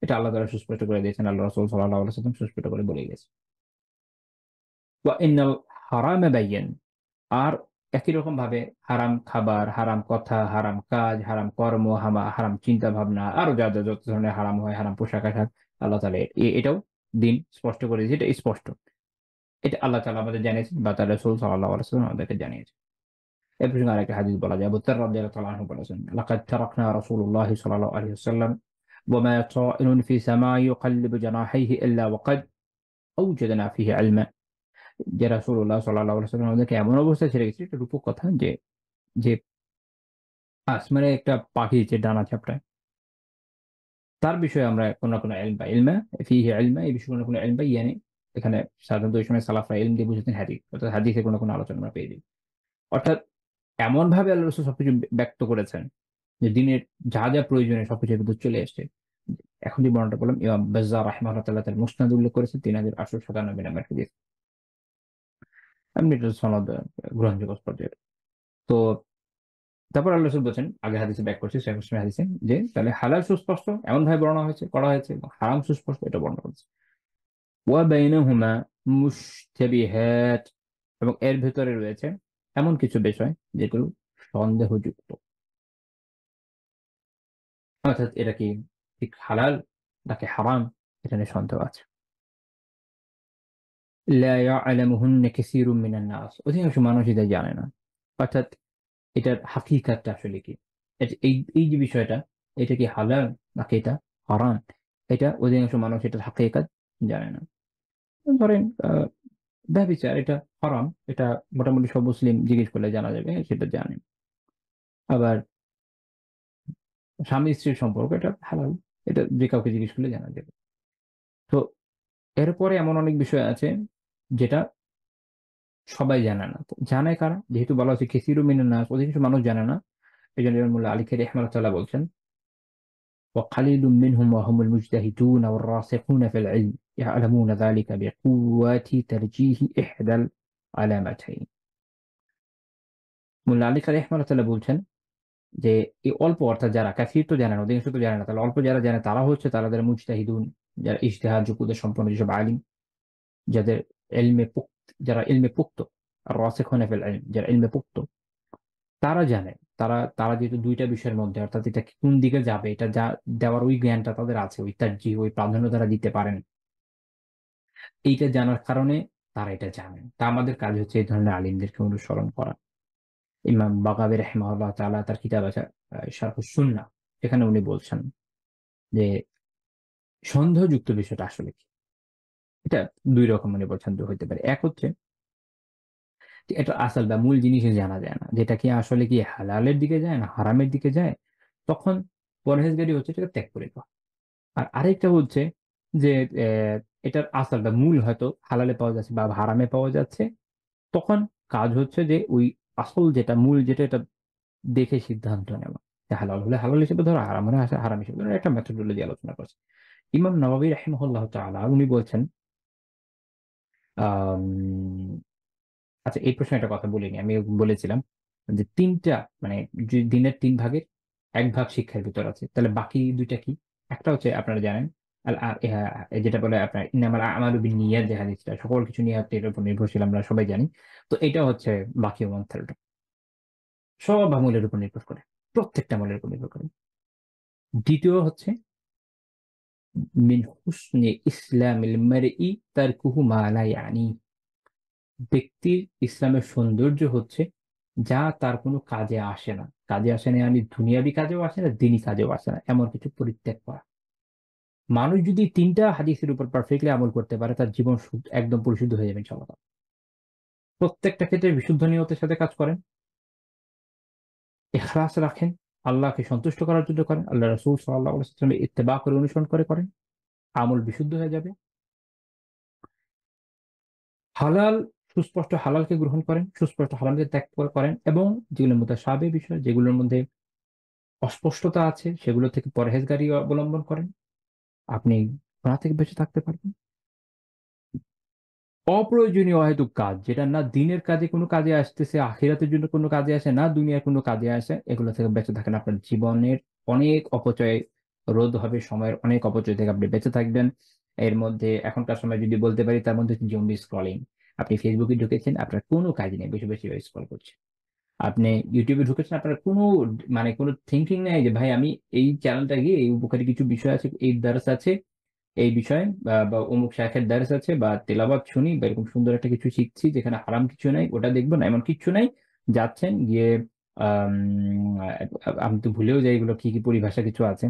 এটা আল্লাহ তাআলা সুস্পষ্ট করে দিয়েছেন। আল্লাহ রাসূল সাল্লাল্লাহু আলাইহি ওয়াসাল্লাম সুস্পষ্ট করে বলে গেছেন। ওয়া ইন্নাল হারামা বাইয়িন। আর একই রকমভাবে হারাম খাবার, হারাম কথা, হারাম কাজ, হারাম কর্ম, হারাম চিন্তা ভাবনা, আরো যত ধরনের হারাম হয়, হারাম পোশাক-আশাক আল্লাহ তাআলা এটাও দিন স্পষ্ট করে দিয়েছে। এটা স্পষ্ট। এটা আল্লাহ তাআলা আমাদের জানিয়েছেন বা তার রাসূল সাল্লাল্লাহু আলাইহি ওয়াসাল্লাম আমাদেরকে জানিয়েছেন। এ প্রসঙ্গে আরেকটা হাদিস বলা যায়। আবু যর রাদিয়াল্লাহু তাআলা আনহু বলেছেন, "লাকাদ তারাকনা রাসূলুল্লাহি সাল্লাল্লাহু আলাইহি ওয়াসাল্লাম ওয়া মা তাইরুন ফি সামাই ইউকাল্লিবু জানাহিহি ইল্লা ওয়া কাদ আওজাদনা ফিহি ইলমা।" যে রাসূলুল্লাহ সাল্লাল্লাহু আলাইহি ওয়াসাল্লাম আমাদেরকে এমন অবস্থায় ছেড়ে গেছেন, এটা রূপক কথা যে আসমানে একটা পাখি যে ডানা ঝাপটায়, তার বিষয়ে আমরা কোন না কোন ইলম পাই। ইলমা ফিহি ইলমা, এই বিষয়ে কোন না কোন ইলম পাই। ইয়ানি এখানে সাধারণত ওই সময় সালাফরা ইলম দিয়ে বুঝতেন হাদিস। অর্থাৎ হাদিসের কোন না কোন আলোচনা আমরা পেয়ে যাই। অর্থাৎ এমনভাবে আল্লাহ রাসূল সবকিছু ব্যক্ত করেছেন যে দিনের যা প্রয়োজনীয় সবকিছু এর ভিতর চলে এসছে। এখন যে বর্ণনাটা বললাম ইমাম বাজ্জার রাহিমাহুল্লাহ তাআলা তার মুসনাদে উল্লেখ করেছেন ৩৮৯৭ নাম্বার হাদিস। এমনি এটা সনদ গ্রহণযোগ্য পর্যায়ের। তো তারপর আল্লাহ রাসূল বলছেন, আগের হাদিসে ব্যাক করছি সহিহ মুসলিমের হাদিসে যে তাহলে হালাল সুস্পষ্ট এমনভাবে বর্ণনা করা হয়েছে এবং হারাম সুস্পষ্ট এটা বর্ণনা করেছে। ওয়া বাইনাহুমা মুশতাবিহাত এবং এর ভেতরে রয়েছে এমন কিছু বিষয় যেগুলো সন্দেহযুক্ত। অর্থাৎ এটা কি ঠিক হালাল নাকি হারাম এটা নিয়ে সন্দেহ আছে। লা ইয়ালামুহুন্না কাসীরুম মিনান নাস। অধিকাংশ মানুষ এটা জানে না। অর্থাৎ এটার হাকিকাতটা আসলে কি? এই যে বিষয়টা, এটা কি হালাল নাকি এটা হারাম? এটা অধিকাংশ মানুষ এটার হাকিকাত জানে না। ধরেন ব্যভিচার এটা হারাম। এটা মোটামুটি সব মুসলিম জিজ্ঞেস করলে জানা যাবে সেটা জানে। আবার স্বামী-স্ত্রীর সম্পর্ক এটা হালাল। এটা যে কাউকে জিজ্ঞেস করলে জানা যাবে। তো এরপরে এমন অনেক বিষয় আছে যেটা সবাই জানে না। তো জানে কারা? যেহেতু বলা হচ্ছে কাসীরুম মিনান নাস, অধিকাংশ মানুষ জানে না। এজন্য ইমাম মুল্লাহ আলী খায়রি রাহিমাহুল্লাহ বলছেন, وقليل منهم وهم المجتهدون والراسخون في العلم يعلمون ذلك بقوة ترجيح إحدى العلامتين। মুল্লা আলী কারি রাহিমাহুল্লাহ বলছেন যে এই অল্প অর্থাৎ যারা কাসির তো জানে না, অধিকাংশ তো জানে না, তাহলে অল্প যারা জানে তারা হচ্ছে তারা যারা মুজতাহিদুন, যারা ইজতিহাদ যোগ্যতা সম্পন্ন যেসব আলিম, যাদের যারা ইলমে পুক্ত, আর রাসিখুনা ফিল ইলম, যারা ইলমে পুক্ত, তারা জানে, তারা তারা যেহেতু দুইটা বিষয়ের মধ্যে অর্থাৎ এটা কোন দিকে যাবে এটা যা দেওয়ার ওই জ্ঞানটা তাদের আছে, ওই তারজিহ, ওই প্রাধান্য তারা দিতে পারেন। এইটা জানার কারণে তারা এটা জানেন। তা আমাদের কাজ হচ্ছে এই ধরনের আলিমদেরকে অনুসরণ করা। ইমাম বাগাবী রাহিমাহুল্লাহ তাআলা তার কিতাব আছে শারহুস সুন্নাহ, সেখানে উনি বলছেন যে সন্দেহযুক্ত বিষয়টা আসলে কি। এটা দুই রকম উনি বলছেন, হইতে পারে। এক হচ্ছে যে এটা আসল বা মূল জিনিসই জানা যায় না, যেটা কি আসলে কি হালালের দিকে যায় না হারামের দিকে যায়, তখন পরহেজগারি হচ্ছে এটাকে ত্যাগ করে দেওয়া। আর আরেকটা হচ্ছে যে এটার আসল বা মূল হয়তো হালালে পাওয়া যাচ্ছে বা হারামে পাওয়া যাচ্ছে, তখন কাজ হচ্ছে যে ওই আসল যেটা মূল যেটা এটা দেখে সিদ্ধান্ত নেওয়া, যে হালাল হলে হালাল হিসেবে ধরো, হারাম হলে হারাম হিসেবে ধরো, একটা মেথোডোলজি আলোচনা করছে ইমাম নওয়াবী রাহিমাহুল্লাহ তাআলা। উনি বলছেন আম, আচ্ছা এই প্রশ্নে একটা কথা বলিনি, আমি বলেছিলাম যে তিনটা মানে দিনের তিন ভাগের এক ভাগ শিক্ষার ভিতর আছে, তাহলে বাকি দুইটা কি? একটা হচ্ছে আপনারা জানেন যেটা বলে আপনার ইন্নামাল আমালু বিন্নিয়াত, যে হাদিসটা সকল কিছু নিয়াতের উপর নির্ভরশীল, আমরা সবাই জানি। তো এটা হচ্ছে বাকি ওয়ান থার্ড, সব আমলের উপর নির্ভর করে, প্রত্যেকটা আমলের উপর নির্ভর করে। দ্বিতীয় হচ্ছে মিন হুসনি ইসলামিল মারই তারকুহু মা লা ইয়ানি, ব্যক্তির ইসলামের সৌন্দর্য হচ্ছে যা তার কোনো কাজে আসে না। কাজে আসে না আমি দুনিয়াবি কাজেও আসে না, দিনী কাজেও আসে না, এমন কিছু পরিত্যাগ করা। মানুষ যদি তিনটা হাদিসের উপর পারফেক্টলি আমল করতে পারে, তার জীবন একদম পরিশুদ্ধ হয়ে যাবে ইনশাআল্লাহ। প্রত্যেকটা ক্ষেত্রে বিশুদ্ধ নিয়তের সাথে কাজ করেন, ইখলাস রাখেন, আল্লাহকে সন্তুষ্ট করার জন্য করেন, আল্লাহ রাসূল সাল্লাল্লাহু আলাইহি ওয়াসাল্লামের ইত্তেবা করে অনুসরণ করে করেন, আমল বিশুদ্ধ হয়ে যাবে। হালাল, সুস্পষ্ট হালালকে গ্রহণ করেন, সুস্পষ্ট হারামকে ত্যাগ করেন, এবং যেগুলোর মধ্যে মুতাশাবিহ বিষয়, যেগুলোর মধ্যে অস্পষ্টতা আছে, সেগুলো থেকে পরহেজগারি অবলম্বন করেন, আপনি গুনাহ থেকে বেঁচে থাকতে পারবেন। অপ্রয়োজনীয় অহেতুক কাজ, যেটা না দিনের কাজে কোনো কাজে আসতেছে, আখিরাতের জন্য কোনো কাজে আসে না, দুনিয়ার কোনো কাজে আসে, এগুলো থেকে বেঁচে থাকেন। আপনার জীবনের অনেক অপচয় রোধ হবে, সময়ের অনেক অপচয় থেকে আপনি বেঁচে থাকবেন। এর মধ্যে এখনকার সময় যদি বলতে পারি, তার মধ্যে জম্বি স্ক্রলিং। আপনি ফেসবুকে ঢুকেছেন, আপনার কোনো কাজ নেই, বেশি বেশি স্ক্রল করছেন। আপনি ইউটিউবে ঢুকেছেন, আপনার কোনো মানে কোনো থিঙ্কিং নেই যে ভাই আমি এই চ্যানেলটা গিয়ে এই উপকারী কিছু বিষয় আছে, এই দার্স আছে এই বিষয়ে, বা অমুক শায়খের দার্স আছে বা তেলাওয়াত শুনি, বা এরকম সুন্দর একটা কিছু শিখছি যেখানে হারাম কিছু নাই, ওটা দেখবো না, এমন কিছু নাই। যাচ্ছেন গিয়ে আম, আমি তো ভুলেও যাই এগুলো কি কি পরিভাষা কিছু আছে,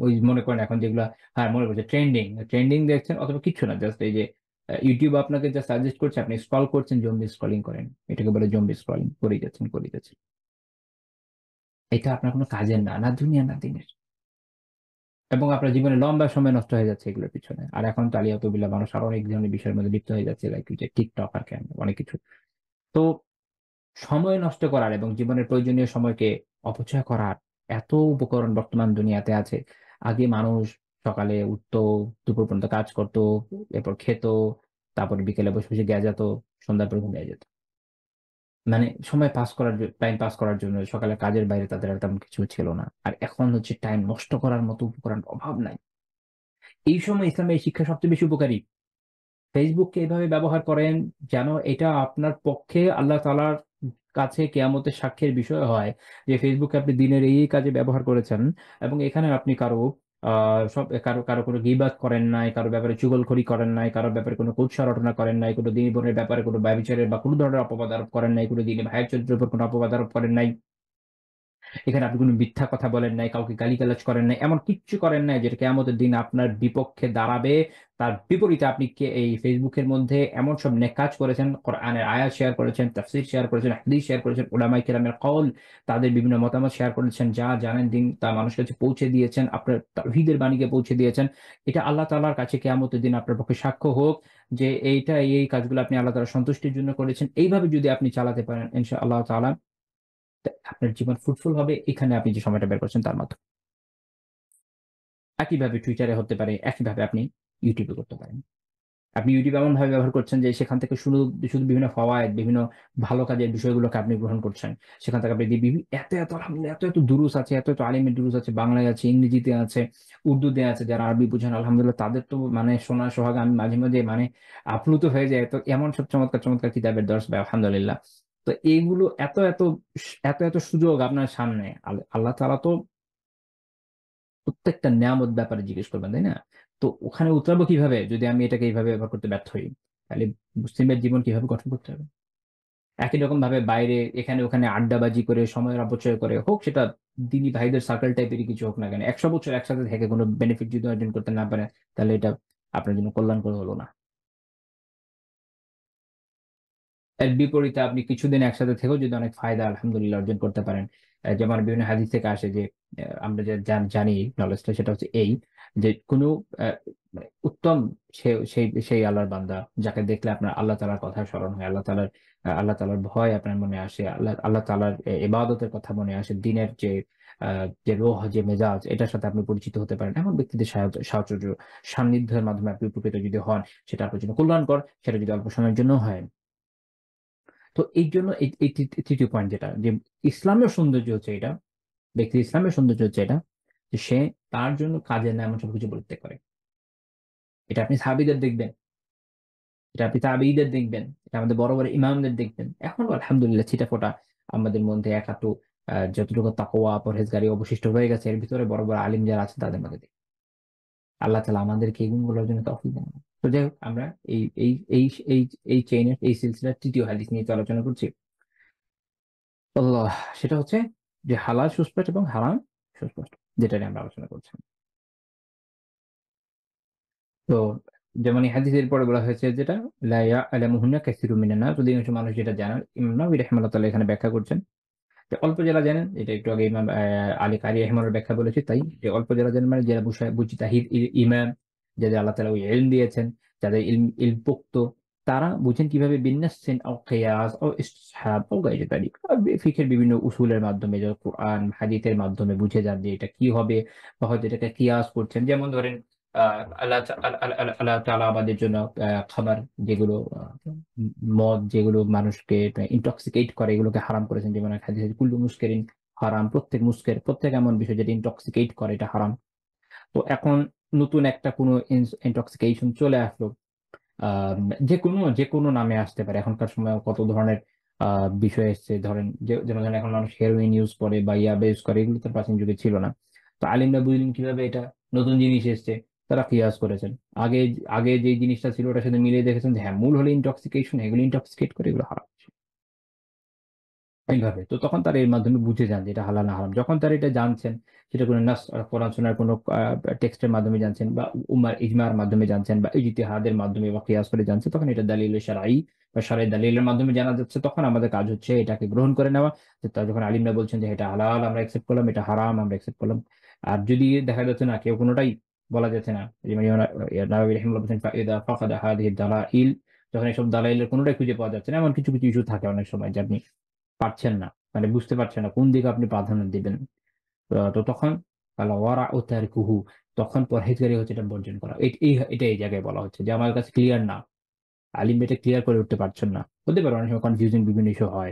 ওই মনে করেন এখন যেগুলো, হ্যাঁ মনে করছে ট্রেন্ডিং ট্রেন্ডিং দেখছেন, অথবা কিছু না, জাস্ট এই যে ইউটিউব আপনাকে যা সাজেস্ট করছে আপনি স্ক্রল করছেন, জম্বি স্ক্রলিং করেন, এটাকে বলে জম্বি স্ক্রলিং, করে যাচ্ছেন। এটা আপনার কোনো কাজের না, না দুনিয়া না দিনের, এবং আপনার জীবনে লম্বা সময় নষ্ট হয়ে যাচ্ছে এগুলোর পিছনে। আর এখন তো আলিয়াতুবিল্লাহ মানুষ আরো অনেক ধরনের বিষয়ের মধ্যে লিপ্ত হয়ে যাচ্ছে, লাইক যে টিকটক আর কেন অনেক কিছু। তো সময় নষ্ট করার এবং জীবনের প্রয়োজনীয় সময়কে অপচয় করার এত উপকরণ বর্তমান দুনিয়াতে আছে। আগে মানুষ সকালে উঠতো, দুপুর পর্যন্ত কাজ করতো, এরপর খেত, তারপর বিকেলে বসে বসে গেজাতো, সন্ধ্যার পর ঘুমিয়ে যেত। মানে সময় পাস করার টাইম পাস করার জন্য সকালে কাজের বাইরে তাদের আর তেমন কিছু ছিল না। আর এখন হচ্ছে টাইম নষ্ট করার মতো উপকরণ অভাব নাই। এই সময় ইসলামের এই শিক্ষা সবচেয়ে বেশি উপকারী। ফেসবুককে এভাবে ব্যবহার করেন যেন এটা আপনার পক্ষে আল্লাহ তাআলার কাছে কিয়ামতের সাক্ষীর বিষয় হয়, যে ফেসবুকে আপনি দিনের এই কাজে ব্যবহার করেছেন, এবং এখানে আপনি কারো সব কারো কারো কোনো গীবাত করেন নাই, কারো ব্যাপারে চুগলখড়ি করেন নাই, কারো ব্যাপারে কোনো কুৎসা রটনা করেন নাই, কোনো দিনী বোনের ব্যাপারে কোনো ব্যভিচারের বা কোনো ধরনের অপবাদ আরোপ করেন নাই, কোনো দিনী ভাইয়ের চরিত্রের উপর কোনো অপবাদ আরোপ করেন নাই, এখানে আপনি কোনো মিথ্যা কথা বলেন নাই, কাউকে গালিগালাজ করেন নাই, এমন কিচ্ছু করেন নাই যেটা কিয়ামতের দিন আপনার বিপক্ষে দাঁড়াবে। তার বিপরীতে আপনি এই ফেসবুকের মধ্যে এমন সব নেক কাজ করেছেন, কোরআনের আয়াত শেয়ার করেছেন, তাফসীর শেয়ার করেছেন, হাদিস শেয়ার করেছেন, উলামায়ে কেরামের কওল, তাদের বিভিন্ন মতামত শেয়ার করেছেন, যা জানেন দিন তা মানুষের কাছে পৌঁছে দিয়েছেন, আপনার তাওহীদের বাণীকে পৌঁছে দিয়েছেন। এটা আল্লাহ তাআলার কাছে কিয়ামতের দিন আপনার পক্ষে সাক্ষ্য হোক যে এইটা এই কাজগুলো আপনি আল্লাহ তাআলার সন্তুষ্টির জন্য করেছেন। এইভাবে যদি আপনি চালাতে পারেন ইনশাআল্লাহ তাআলা, আপনার জীবন ফ্রুটফুল হবে এখানে আপনি যে সময়টা বের করছেন তার মাধ্যমে। একইভাবে টুইটারে হতে পারে, একইভাবে আপনি ইউটিউবে করতে পারেন। আপনি ইউটিউব এমন ভাবে ব্যবহার করছেন যে সেখান থেকে শুধু শুধু বিভিন্ন ফাওয়ায়েদ, বিভিন্ন ভালো কাজের বিষয়গুলোকে আপনি গ্রহণ করছেন। সেখান থেকে আপনি এত এত আলহামদুলিল্লাহ এত এত দুরুস আছে, এত এত আলিমের দুরুস আছে, বাংলায় আছে, ইংরেজিতে আছে, উর্দুতে আছে, যারা আরবি বুঝেন আলহামদুলিল্লাহ তাদের তো মানে শোনা সোহাগ আমি মাঝে মাঝে মানে আপ্লুত হয়ে যায়। তো এমন সব চমৎকার চমৎকার কিতাবের দর্শ ভাই আলহামদুলিল্লাহ। তো এইগুলো এত এত এত এত সুযোগ আপনার সামনে, আল্লাহ তাআলা তো প্রত্যেকটা নেয়ামত ব্যাপারে জিজ্ঞেস করবেন, তাই না? তো ওখানে উতরাবো কিভাবে যদি আমি এটাকে এইভাবে ব্যবহার করতে ব্যর্থ হই? তাহলে মুসলিমের জীবন কিভাবে গঠন করতে হবে? একই রকম ভাবে বাইরে এখানে ওখানে আড্ডাবাজি করে সময়ের অপচয় করে হোক, সেটা দিনী ভাইদের সার্কেল টাইপের কিছু হোক না কেন, 100 বছর একসাথে থেকে কোনো বেনিফিট যদি অর্জন করতে না পারে, তাহলে এটা আপনার জন্য কল্যাণকর হলো না। এর বিপরীতে আপনি কিছুদিন একসাথে থেকেও যদি অনেক ফায়দা আলহামদুলিল্লাহ অর্জন করতে পারেন, যেমন বিভিন্ন হাদিস থেকে আসে যে আমরা যে জানি নলেজটা, সেটা হচ্ছে এই যে কোনো আহ, মানে উত্তম সেই সেই আল্লাহর বান্দা যাকে দেখলে আপনার আল্লাহ তাআলার কথা স্মরণ হয়, আল্লাহ তাআলার ভয় আপনার মনে আসে, আল্লাহ তাআলার ইবাদতের কথা মনে আসে, দিনের যে রোহ যে মেজাজ এটার সাথে আপনি পরিচিত হতে পারেন, এমন ব্যক্তিদের সাহচর্য সান্নিধ্যের মাধ্যমে আপনি উপকৃত যদি হন, সেটা আপনার জন্য কল্যাণকর। সেটা যদি অল্প সময়ের জন্য হয়। তো এই জন্য এই তৃতীয় পয়েন্ট যেটা যে ইসলামের সৌন্দর্য হচ্ছে এটা, ব্যক্তি ইসলামের সৌন্দর্য হচ্ছে এটা যে সে তার জন্য কাজের না এমন সবকিছু পরিত্যাগ করে। এটা আপনি সাহাবীদের দেখবেন, এটা আপনি তাবেঈদের দেখবেন, এটা আমাদের বড় বড় ইমামদের দেখবেন। এখন আলহামদুলিল্লাহ ছিটাফোঁটা আমাদের মধ্যে একাটু যতটুকু তাকওয়া পরহেজগারি অবশিষ্ট রয়ে গেছে, এর ভিতরে বড় বড় আলিম যারা আছে তাদের মধ্যে দেখি। আল্লাহ তাআলা আমাদেরকে এই গুণগুলোর জন্য তৌফিক দান করুন। তো যাই হোক, আমরা এই এই এই এই এই চেইনের এই সিলসিলার তৃতীয় হাদিস নিয়ে তো আলোচনা করছি। আল্লাহ, সেটা হচ্ছে যে হালাল সুস্পষ্ট এবং হারাম সুস্পষ্ট, যেটা নিয়ে আমরা আলোচনা করছি। তো যেমন এই হাদিসের পরে বলা হয়েছে যেটা লা ইয়ালামুহুন্না কাসীরুম মিনান নাস, অধিকাংশ মানুষ যেটা জানার, ইমাম নাওয়ী রাহিমাহুল্লাহ তাআলা এখানে ব্যাখ্যা করছেন যে অল্প যারা জানেন, এটা একটু আগে ইমাম আলী কারি রাহিমাহুল্লাহ ব্যাখ্যা বলেছি, তাই যে অল্প যারা জানেন মানে যারা মুজতাহিদ ইমাম, যাদের আল্লাহ তাআলা ওই ইলম দিয়েছেন, যাদের ইলম পোক্ত, তারা বুঝেন কিভাবে বিন্নাসিন আও কিয়াস আও ইসতিহাব আও গায়রি যালিক, ফিকহের বিভিন্ন উসুলের মাধ্যমে, যেমন কোরআন হাদিসের মাধ্যমে বুঝে যান যে এটা কি হবে, বা হয়তো এটাকে কিয়াস করছেন। যেমন ধরেন আল্লাহ তাআলা আমাদের জন্য খাবার যেগুলো মদ যেগুলো মানুষকে ইনটক্সিকেট করে, এগুলোকে হারাম করেছেন। যেমন এক হাদিসে কুল্লু মুস্কিরিন হারাম, প্রত্যেক মুস্কের, প্রত্যেক এমন বিষয় যেটা ইনটক্সিকেট করে এটা হারাম। তো এখন নতুন একটা কোনো ইনটক্সিকেশন চলে আসলো, আহ যে কোনো নামে আসতে পারে। এখনকার সময় কত ধরনের বিষয় এসছে, ধরেন যেমন ধরেন এখন মানুষ হেরোইন ইউজ করে বা ইয়াবা ইউজ করে, এগুলো তো প্রাচীন যুগে ছিল না। তো আলিমরা বুঝলেন কিভাবে এটা নতুন জিনিস এসছে, তারা কিয়াস করেছেন। আগে আগে যে জিনিসটা ছিল ওটার সাথে মিলিয়ে দেখেছেন যে হ্যাঁ, মূল হলো ইনটক্সিকেশন, এগুলো ইনটক্সিকেট করে, এগুলো হারাম এইভাবে। তো তখন তারা এর মাধ্যমে বুঝে যান যে এটা হালাল না হারাম। যখন তারা এটা জানছেন, সেটা কোনো নাস কোরআন সুন্নাহর কোনো টেক্সটের মাধ্যমে জানছেন, বা উম্মার ইজমার মাধ্যমে জানছেন, বা ইজতিহাদের মাধ্যমে বা কিয়াস করে জানছেন, তখন এটা দালিল শারঈ বা শারঈ দালিলের মাধ্যমে জানা যাচ্ছে। তখন আমাদের কাজ হচ্ছে এটাকে গ্রহণ করে নেওয়া। যে যখন আলিমরা বলছেন যে এটা হালাল আমরা একসেপ্ট করলাম, এটা হারাম আমরা একসেপ্ট করলাম। আর যদি দেখা যাচ্ছে না, কেউ কোনোটাই বলা যাচ্ছে না, যেমন নাওয়াবী রাহিমাহুল্লাহ বলছেন ফাইদা ফাকাদা হাদিহি দালাইল, যখন এসব দালাইলের কোনোটাই খুঁজে পাওয়া যাচ্ছে না, এমন কিছু কিছু ইস্যু থাকে অনেক সময় যে আপনি পারছেন না, মানে বুঝতে পারছেন না কোন দিকে আপনি প্রাধান্য দিবেন। তো তখন আলা ওয়ারা ও তারকুহু, তখন পরহেজগারি হচ্ছে এটা বর্জন করা। এটা এই জায়গায় বলা হচ্ছে যে আমার কাছে ক্লিয়ার না, আলিম এটা ক্লিয়ার করে উঠতে পারছেন না। হতে পারে অনেক সময় কনফিউজিং বিভিন্ন ইস্যু হয়।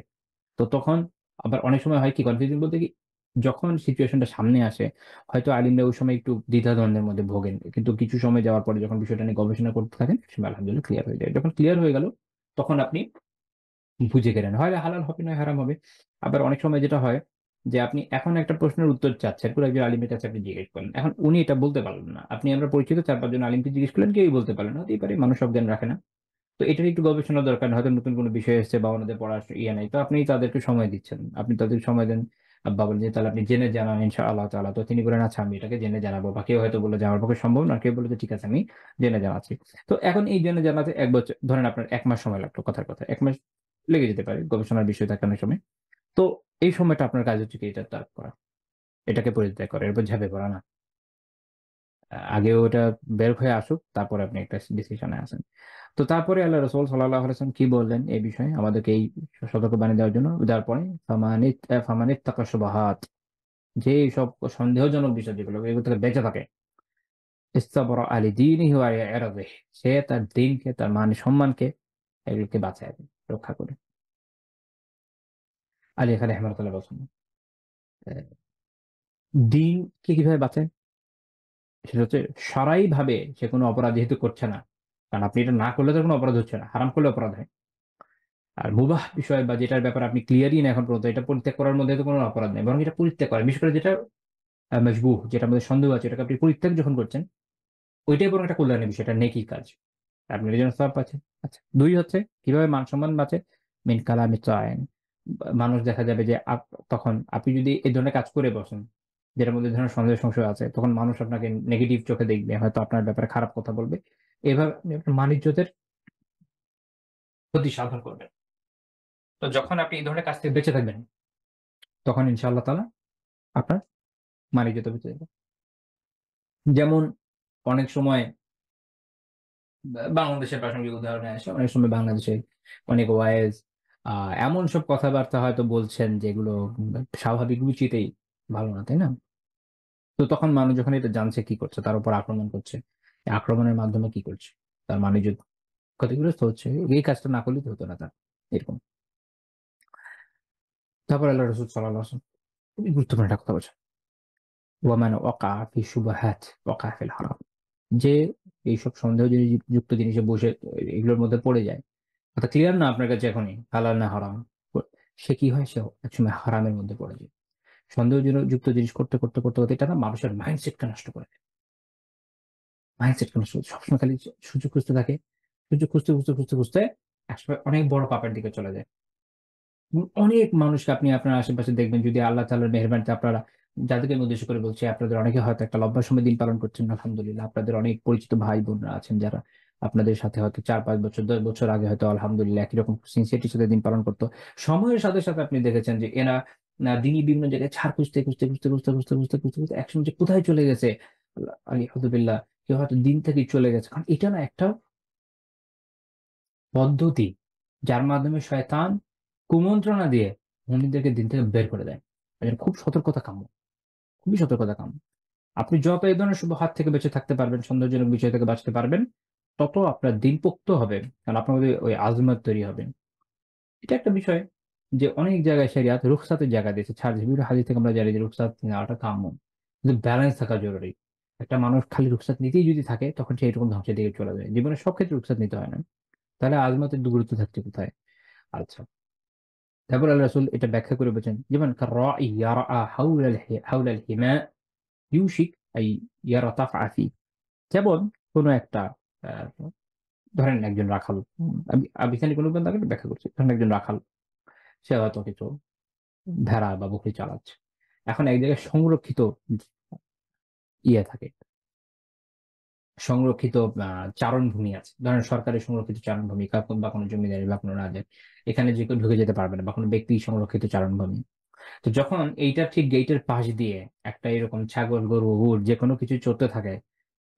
তো তখন আবার অনেক সময় হয় কি, কনফিউজিং বলতে কি, যখন সিচুয়েশনটা সামনে আসে, হয়তো আলিমরা ওই সময় একটু দ্বিধাদ্বন্দ্বের মধ্যে ভোগেন, কিন্তু কিছু সময় যাওয়ার পরে যখন বিষয়টা নিয়ে গবেষণা করতে থাকেন, সে সময় আলহামদুলিল্লাহ ক্লিয়ার হয়ে যায়। যখন ক্লিয়ার হয়ে গেল, তখন আপনি বুঝে গেলেন হয় হালাল হবে নয় হারাম হবে। আবার অনেক সময় যেটা হয় যে আপনি এখন একটা প্রশ্নের উত্তর চাচ্ছেন, পুরো একজন আলিমের কাছে আপনি জিজ্ঞেস করলেন, এখন উনি এটা বলতে পারলেন না, আপনি আমরা পরিচিত 4-5 জন আলিমকে জিজ্ঞেস করলেন, কেউই বলতে পারলেন না। হতেই পারে, মানুষ সব জ্ঞান রাখে না। তো এটার একটু গবেষণা দরকার, হয়তো নতুন কোনো বিষয় এসেছে বা ওনাদের পড়ার ইয়ে নাই, তো আপনি তাদেরকে সময় দিচ্ছেন, আপনি তাদের সময় দেন। আব্বা বলেন যে তাহলে আপনি জেনে জানান ইনশাআল্লাহ তাআলা। তো তিনি বলেন আচ্ছা আমি এটাকে জেনে জানাবো, বা কেউ হয়তো বলে যে আমার পক্ষে সম্ভব না, কেউ বলে যে ঠিক আছে আমি জেনে জানাচ্ছি। তো এখন এই জেনে জানাতে 1 বছর, ধরেন আপনার 1 মাস সময় লাগলো, কথার কথা 1 মাস লেগে যেতে পারে, গবেষণার বিষয় থাকে অনেক সময়। তো এই সময়টা আপনার কাজ হচ্ছে কি, এটা তার করা, এটাকে পরিত্যাগ করা, এরপর ঝাঁপে পড়া না। আগে ওটা বের হয়ে আসুক, তারপরে আপনি একটা ডিসিশনে আসেন। তো তারপরে আল্লাহ রসুল সাল্লাল্লাহু আলাইহি ওয়াসাল্লাম কি বললেন এই বিষয়ে আমাদেরকে, এই সতর্ক বাণী দেওয়ার জন্য, দেওয়ার পরে ফামানিত তাকা শুবহাত, যে সব সন্দেহজনক বিষয় যেগুলো, এগুলো থেকে বেঁচে থাকে। ইস্তাবরাআ লিদীনিহি ওয়া ইরদিহি, সে তার দ্বীনকে, তার মান সম্মানকে এগুলোকে বাঁচায় দেয়, রক্ষা করে। আলী এখানে রাহিমাহুল্লাহ বলছেন দ্বীনকে কিভাবে বাঁচায়? সেটা হচ্ছে শরঈভাবে সে কোনো অপরাধ যেহেতু করছে না, কারণ আপনি এটা না করলে তো কোনো অপরাধ হচ্ছে না, হারাম করলে অপরাধ হয়। আর মুবাহ বিষয় বা যেটার ব্যাপারে আপনি ক্লিয়ারই না এখন পর্যন্ত, এটা পরিত্যাগ করার মধ্যে তো কোনো অপরাধ নেই, বরং এটা পরিত্যাগ করে, বিশেষ করে যেটা মজবুহ, যেটার মধ্যে সন্দেহ আছে, এটাকে আপনি পরিত্যাগ যখন করছেন, ওইটাই বরং একটা কল্যাণের বিষয়, এটা নেকি কাজ, আপনি এর জন্য সওয়াব পাচ্ছেন। আচ্ছা, ২ হচ্ছে কিভাবে মান সম্মান বাঁচে? মিন কালামি তাইন, মানুষ দেখা যাবে যে তখন আপনি যদি এই ধরনের কাজ করে বসেন, যেটার মধ্যে ধরনের সন্দেহ সংশয় আছে, তখন মানুষ আপনাকে নেগেটিভ চোখে দেখবে, হয়তো আপনার ব্যাপারে খারাপ কথা বলবে। এভাবে আপনি আপনার মান-ইজ্জতের ক্ষতি সাধন করবেন। তো যখন আপনি এই ধরনের কাজ থেকে বেঁচে থাকবেন, তখন ইনশাআল্লাহ তাআলা আপনার মান-ইজ্জত বেঁচে যাবে। যেমন অনেক সময় বাংলাদেশের প্রাসঙ্গিক উদাহরণে আসে। অনেক সময় বাংলাদেশে অনেক ওয়াইজ আ এমন সব কথাবার্তা হয়তো বলছেন যেগুলো স্বাভাবিক রুচিতেই ভালো না, তাই না? তো তখন মানুষ যখন এটা জানছে কি করছে, তার উপর আক্রমণ করছে। এই আক্রমণের মাধ্যমে কি করছে? তার মান-ইজ্জত ক্ষতিগ্রস্ত হচ্ছে। এই কাজটা না করলেই তো হতো না তার। এরকম। তারপর আল্লাহ রাসূল সাল্লাল্লাহু আলাইহি ওয়াসাল্লাম খুবই গুরুত্বপূর্ণ একটা কথা বলছেন। ওয়ামান ওয়াকা'a ফি শুবহাত ওয়াকা'a ফিল হারাম। যে এইসব যুক্ত জিনিসে বসে এগুলোর মধ্যে পড়ে যায়, অর্থাৎ ক্লিয়ার না আপনার কাছে এখনই হালাল না হারাম। সে কি হয়? সে একসময় হারামের মধ্যে পড়ে যায়। যুক্ত জিনিস করতে এটা না মানুষের মাইন্ডসেটকে নষ্ট করে দেয়। মাইন্ডসেটকে নষ্ট করে সবসময় খালি সুযোগ খুঁজতে থাকে। সুযোগ খুঁজতে একসময় অনেক বড় পাপের দিকে চলে যায়। অনেক মানুষকে আপনি আপনার আশেপাশে দেখবেন, যদি আল্লাহ তাআলার মেহেরবানিতে আপনারা, যাদেরকে আমি উদ্দেশ্য করে বলছি, আপনাদের অনেকে হয়তো একটা লম্বা সময় দিন পালন করছেন আলহামদুলিল্লাহ। আপনাদের অনেক পরিচিত ভাই-বোনরা আছেন যারা আপনাদের সাথে হয়তো ৪-৫ বছর ১০ বছর আগে হয়তো আলহামদুলিল্লাহ একই রকম সিনসিয়ারিটির সাথে দিন পালন করত। সময়ের সাথে আপনি দেখেছেন যে এরা দিনই বিভিন্ন জায়গায় ছাড় খুঁজতে একসময় যে কোথায় চলে গেছে, আলিয়াযুবিল্লাহ, কেউ হয়তো দিন থেকেই চলে গেছে। কারণ এটা না একটা পদ্ধতি, যার মাধ্যমে শয়তান কুমন্ত্রণা দিয়ে মুমিনদেরকে দিন থেকে বের করে দেয়। এজন্য খুব সতর্কতা কাম্য, খুবই সতর্কতা কাম্য। আপনি যত এই ধরনের শুভ হাত থেকে বেঁচে থাকতে পারবেন, সন্দেহজনক বিষয় থেকে বাঁচতে পারবেন, তত আপনার দিন পোক্ত হবে। কারণ আপনার মধ্যে ওই আজমত তৈরি হবে। এটা একটা বিষয় যে অনেক জায়গায় শরিয়াত রুখসাতের জায়গা দিয়েছে, ছাড় দিয়েছে। বিভিন্ন হাদিস থেকে আমরা জানি যে রুখসাত নেওয়াটা কাম্য। কিন্তু ব্যালেন্স থাকা জরুরি। একটা মানুষ খালি রুখসাত নিতেই যদি থাকে, তখন সে এরকম ধ্বংসের দিকে চলে যায়। জীবনে সব ক্ষেত্রে রুখসাত নিতে হয় না। তাহলে আজমতের গুরুত্ব থাকছে কোথায়? আচ্ছা। তারপর আল্লাহ রাসূল এটা ব্যাখ্যা করে বলছেন, যেমন কার-রাই ইয়ারআ হাওলাল হিমা ইউশিক আই ইয়ারতাফআ ফি। যেমন কোন একটা আ ধরেন একজন রাখাল, আমি এখানে কোন বান্দাকে ব্যাখ্যা করছি। ধরেন একজন রাখাল, সে হয়তো কিছু ভেড়া বা বকরি চালাচ্ছে। এখন এক জায়গায় সংরক্ষিত থাকে। সংরক্ষিত আ চারণভূমি আছে। ধরেন সরকারি সংরক্ষিত চারণভূমি বা কোন জমিদারি বা কোন রাজের। এখানে যে কেউ ঢুকে যেতে পারবে না, বা কোন ব্যক্তি সংরক্ষিত চারণভূমি। তো যখন এইটার ঠিক গেটের পাশ দিয়ে একটা এরকম ছাগল, গরু, উট যেকোনো কিছু চড়তে থাকে,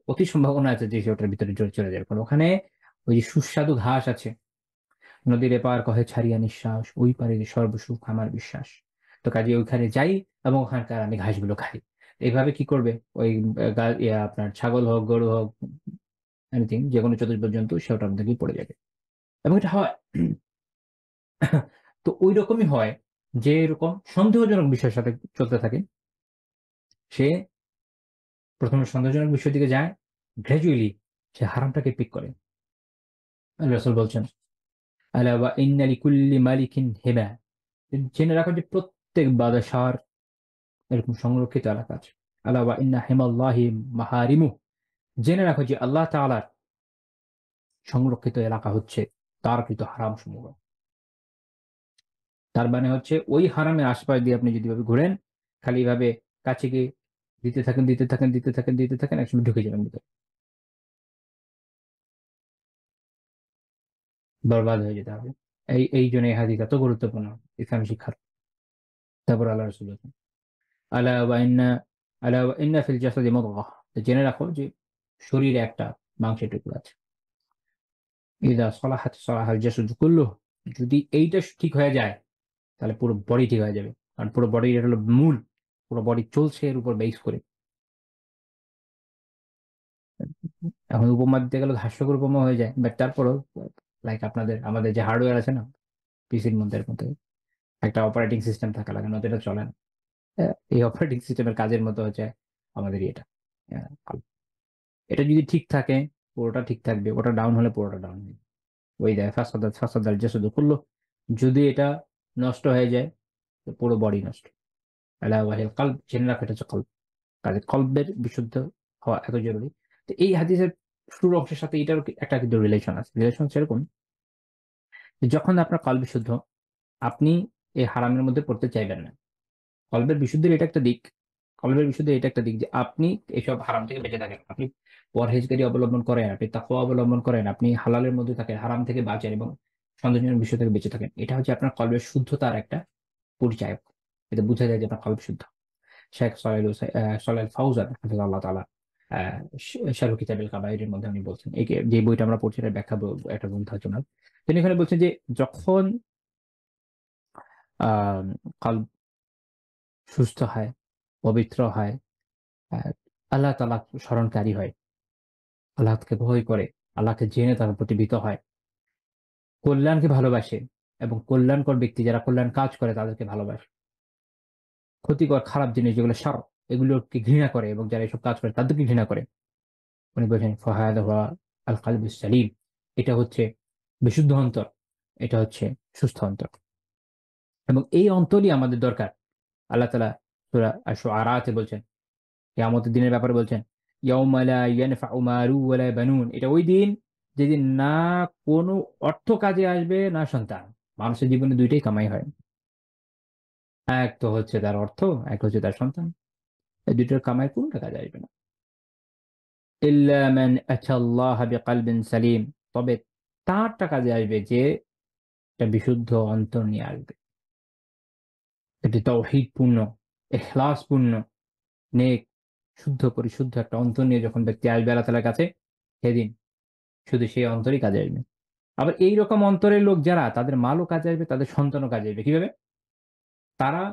অতি সম্ভাবনা আছে যে সে ওটার ভিতরে চলে যাবে। কারণ ওখানে ওই যে সুস্বাদু ঘাস আছে। নদীর এপার কহে ছাড়িয়া নিঃশ্বাস, ওই পারে সর্বসুখ আমার বিশ্বাস। তো কাজেই ওইখানে যাই এবং ওখানকার আমি ঘাসগুলো খাই। এইভাবে কি করবে? ওই আপনার ছাগল হোক, গরু হোক, এনিথিং যেকোনো চতুষ্পদ জন্তু সে ওটার মধ্যে গিয়ে পড়ে যাবে। এবং এটা হয়। তো ঐরকমই হয় যে এরকম সন্দেহজনক বিষয়ের সাথে চলতে থাকে, সে ১ম এ সন্দেহজনক বিষয়ের দিকে যায়, গ্র্যাজুয়ালি সে হারামটাকে পিক করে। আল্লাহ রাসূল বলছেন, আলা ওয়া ইন্না লিকুল্লি মালিকিন হিমা। জেনে রাখো যে প্রত্যেক বাদশাহর এরকম সংরক্ষিত এলাকা আছে। আলা ওয়া ইন্না হিমাল্লাহি মাহারিমুহ। জেনে রাখো যে আল্লাহ তাআলার সংরক্ষিত এলাকা হচ্ছে তার কৃত হারামসমূহ। তার মানে হচ্ছে ওই হারামের আশপাশ দিয়ে আপনি যদি এভাবে ঘুরেন, খালি এভাবে কাছে গিয়ে দিতে থাকেন, একসময় ঢুকে যাবেন ভিতরে। বরবাদ হয়ে যেতে হবে। এইজন্য এই হাদিস এত গুরুত্বপূর্ণ ইসলামী শিক্ষার। তারপর আল্লাহ রাসূল বলেছেন, আলা ওয়া ইন্না আলা ওয়া ইন্না ফিল জাসাদি মুদগাহ। জেনে রাখো যে শরীরে একটা মাংসের টুকরো আছে। ইযা সলাহাত সলাহাল জাসাদু কুল্লুহ। যদি এইটা ঠিক হয়ে যায়, তাহলে পুরো বডি ঠিক হয়ে যাবে। কারণ পুরো বডি, এটা হলো মূল। পুরো বডি চলছে এর উপর বেস করে। এখন উপমা দিতে গেলে হাস্যকর উপমা হয়ে যায়, বাট তারপরও লাইক আমাদের যে হার্ডওয়্যার আছে না পিসির মধ্যে একটা অপারেটিং সিস্টেম থাকা লাগে, নয়তো এটা চলে না। এই অপারেটিং সিস্টেমের কাজের মতো হচ্ছে আমাদের এটা। আহ, এটা যদি ঠিক থাকে পুরোটা ঠিক থাকবে, ওটা ডাউন হলে পুরোটা ডাউন হবে। ওই দেয় ফাসাদাল জাসাদু কুল্লু, যদি এটা নষ্ট হয়ে যায় তো পুরো বডি নষ্ট। আলা ওয়াহিল কলব, জেনে রাখো এটা হচ্ছে কলব। কাজে কলবের বিশুদ্ধ হওয়া এত জরুরি। তো এই হাদিসের শুরুর অংশের সাথে এটার একটা কিন্তু রিলেশন আছে। রিলেশন সেরকম যে যখন আপনার কলব বিশুদ্ধ, আপনি এই হারামের মধ্যে পড়তে চাইবেন না। কলবের বিশুদ্ধির এটা একটা দিক, কলবের বিশুদ্ধির এটা একটা দিক যে আপনি এইসব হারাম থেকে বেঁচে থাকেন, আপনি পরহেজগারি অবলম্বন করেন, আপনি তাকওয়া অবলম্বন করেন, আপনি হালালের মধ্যে থাকেন, হারাম থেকে বাঁচেন এবং সন্দেহজনক বিষয় থেকে বেঁচে থাকেন। এটা হচ্ছে আপনার কলবের শুদ্ধতার একটা পরিচায়ক। এটা বোঝা যায় যে আপনার কলব শুদ্ধ। শেখ সলাল ফাউজান হাফিজাহুল্লাহ তাআলা শারহ কিতাবুল কাবাইরের মধ্যে উনি বলছেন, এই যে বইটা আমরা পড়ছি এর ব্যাখ্যা একটা গ্রন্থ আছে ওনার। তিনি এখানে বলছেন যে যখন আহ কলব সুস্থ হয়, পবিত্র হয়, আহ, আল্লাহ তাআলা স্মরণকারী হয়, আল্লাহকে ভয় করে, আল্লাহকে জেনে তার প্রতি ভীত হয়, কল্যাণকে ভালোবাসে, এবং কল্যাণকর ব্যক্তি যারা কল্যাণ কাজ করে তাদেরকে ভালোবাসে, ক্ষতিকর খারাপ জিনিস যেগুলো সার এগুলোকে ঘৃণা করে এবং যারা এসব কাজ করে তাদেরকে ঘৃণা করে। উনি বলছেন ফাহাদা হুয়া আল কালবুস সালিম, এটা হচ্ছে বিশুদ্ধ অন্তর, এটা হচ্ছে সুস্থ অন্তর। এবং এই অন্তরই আমাদের দরকার। আল্লাহ তাআলা সূরা আশ-শুআরাতে বলছেন, কিয়ামতের দিনের ব্যাপারে বলছেন, ইয়াউমা লা ইয়ানফাউ মালু ওয়ালা বানুন, এটা ওই দিন যেদিন না কোনো অর্থ কাজে আসবে না সন্তান। মানুষের জীবনে দুইটাই কামাই হয়, এক তো হচ্ছে তার অর্থ, এক হচ্ছে তার সন্তান। এই দুইটার কামাই কোনটা কাজে আসবে না। ইল্লা মান আতাল্লাহ বিকলবিন সালিম, তবে তারটা কাজে আসবে যে একটা বিশুদ্ধ অন্তর নিয়ে আসবে, এটি তাওহীদ পূর্ণ, ইখলাস পূর্ণ, নেক, শুদ্ধ পরিশুদ্ধ একটা অন্তর নিয়ে যখন ব্যক্তি আসবে আল্লাহ তাআলার কাছে, সেদিন শুধু সেই অন্তরই কাজে আসবে। আবার এইরকম অন্তরের লোক যারা, তাদের মালও কাজে আসবে, তাদের সন্তানও কাজে আসবে। কিভাবে? তারা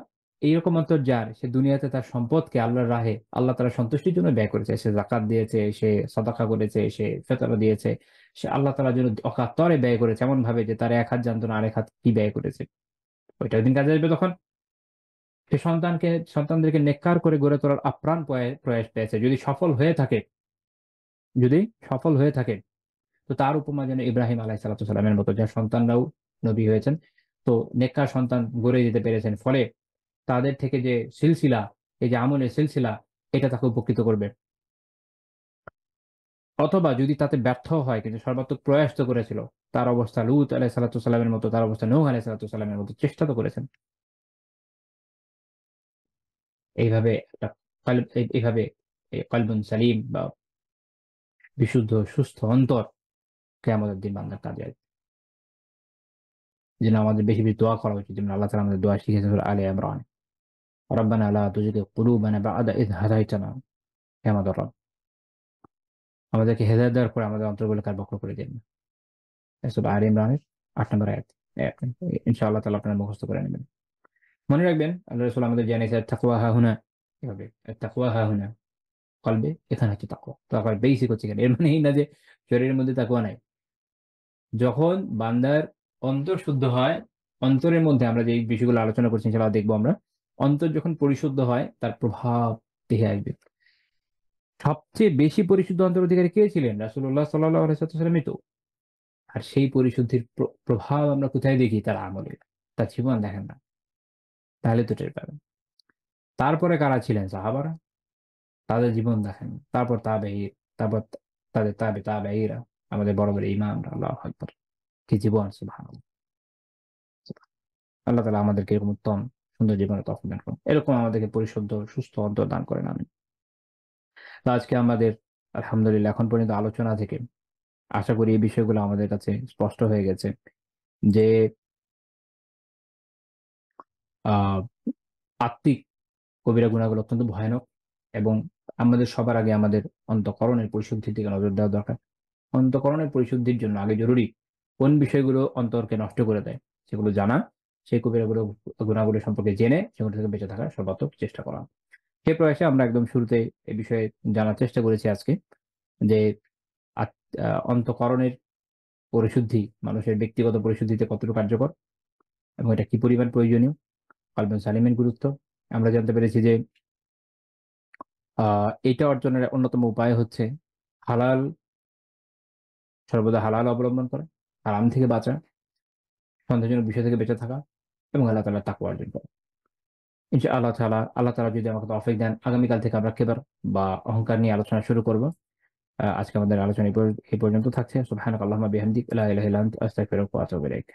এইরকম অন্তর যার, সে দুনিয়াতে তার সম্পদকে আল্লাহর রাহে আল্লাহ তাআলার সন্তুষ্টির জন্য ব্যয় করেছে, সে যাকাত দিয়েছে, সে সাদাকা করেছে, সে ফিতরা দিয়েছে, সে আল্লাহ তাআলার জন্য অকাতরে ব্যয় করেছে, এমন ভাবে যে তার এক হাত জানতো না আরেক হাত কি ব্যয় করেছে। ওইটা দিন কাজে আসবে তখন। সে সন্তানদেরকে নেককার করে গড়ে তোলার আপ্রাণ প্রয়াস পেয়েছে। যদি সফল হয়ে থাকে তো তার উপমা যেন ইব্রাহিম আলাইহিস সালামের মতো, যার সন্তানরাও নবী হয়েছেন। তো নেককার সন্তান গড়ে দিতে পেরেছেন, ফলে তাদের থেকে যে সিলসিলা, এই যে আমলের সিলসিলা, এটা তাকে উপকৃত করবে। অথবা যদি তাতে ব্যর্থ হয় কিন্তু সর্বাত্মক প্রয়াস তো করেছিল, তার অবস্থা লূত আলাইহিস সালামের মতো, তার অবস্থা নূহ আলাইহিস সালামের মতো, চেষ্টা তো করেছেন। এইভাবে একটা এইভাবে কলবুন সালিম বা বিশুদ্ধ সুস্থ অন্তর কিয়ামতের দিন বান্দার কাজে আসবে। যেন আমাদের বেশি বেশি দোয়া করা উচিত, যেমন আল্লাহ তাআলা আমাদের দোয়া শিখিয়েছেন সূরা আলে ইমরান, রব্বানা লা তুজিগ কুলুবানা বা'দা ইয হাদাইতানা। হে আমাদের রব, আমাদেরকে হেদায়েত দেওয়ার পরে আমাদের অন্তরগুলোকে আর বক্র করে দিন না। সূরা আলে ইমরানের ৮ নম্বর আয়াত। ইনশাআল্লাহ তাআলা আপনারা মুখস্থ করে নেবেন। মনে রাখবেন আল্লাহ রাসূল আমাদের জানিয়েছে তাকওয়া হাহুনা, এভাবে তাকওয়া হাহুনা, কলবে এখানে হচ্ছে তাকওয়া। তাকওয়ার বেসিক হচ্ছে এখানে। এর মানে এই না যে শরীরের মধ্যে তাকওয়া নাই। যখন বান্দার অন্তর শুদ্ধ হয়, অন্তরের মধ্যে আমরা যে বিষয়গুলো আলোচনা করছি ইনশাআল্লাহ দেখবো আমরা, অন্তর যখন পরিশুদ্ধ হয় তার প্রভাব দেহে আসবে। সবচেয়ে বেশি পরিশুদ্ধ অন্তর অধিকারী কে ছিলেন? রাসূলুল্লাহ সাল্লাল্লাহু আলাইহি ওয়াসাল্লামই তো। আর সেই পরিশুদ্ধির প্রভাব আমরা কোথায় দেখি? তার আমলে। তার জীবন দেখেন না, তাহলে তো টের পাবেন। তারপরে কারা ছিলেন? সাহাবারা, তাদের জীবন দেখেন। তারপর তাবেঈ, তারপর তাদের তাবেঈরা, আমাদের বড় বড় ইমামরা, আল্লাহু আকবার, কি জীবন! সুবহানাল্লাহ। আল্লাহ তাআলা আমাদেরকে এরকম উত্তম সুন্দর জীবনের তৌফিক দান করুন। এরকম আমাদেরকে পরিশুদ্ধ সুস্থ অন্তর দান করেন, আমিন। তো আজকে আমাদের আলহামদুলিল্লাহ এখন পর্যন্ত আলোচনা থেকে আশা করি এই বিষয়গুলো আমাদের কাছে স্পষ্ট হয়ে গেছে যে আহ আত্মিক কবিরা গুনাহগুলো অত্যন্ত ভয়ানক, এবং আমাদের সবার আগে আমাদের অন্তঃকরণের পরিশুদ্ধির দিকে নজর দেওয়া দরকার। অন্তঃকরণের পরিশুদ্ধির জন্য আগে জরুরি কোন বিষয়গুলো অন্তরকে নষ্ট করে দেয় সেগুলো জানা, সেই কবিরা গুনাহগুলো সম্পর্কে জেনে সেগুলো থেকে বেঁচে থাকার সর্বাত্মক চেষ্টা করা। সে প্রয়াসে আমরা একদম শুরুতে এই বিষয়ে জানার চেষ্টা করেছি আজকে যে অন্তঃকরণের পরিশুদ্ধি মানুষের ব্যক্তিগত পরিশুদ্ধিতে কতটুকু কার্যকর এবং এটা কি পরিমাণ প্রয়োজনীয়, কলবে সালিমের গুরুত্ব আমরা জানতে পেরেছি যে এটা অর্জনের অন্যতম উপায় হচ্ছে হালাল, সর্বদা হালাল অবলম্বন করা, হারাম থেকে বাঁচা, সন্দেহজনক বিষয় থেকে বেঁচে থাকা এবং আল্লাহ তাআলার তাকওয়া অর্জন করা। আল্লাহ তাআলা যদি আমাকে তৌফিক দেন, আগামীকাল থেকে আমরা কিবর বা অহংকার নিয়ে আলোচনা শুরু করব। আজকে আমাদের আলোচনা এই পর্যন্ত থাকছে। সুবহানাকাল্লাহুম্মা বিহামদিক লা ইলাহা ইল্লা আনতা আস্তাগফিরুকা ওয়া আতুবু ইলাইক।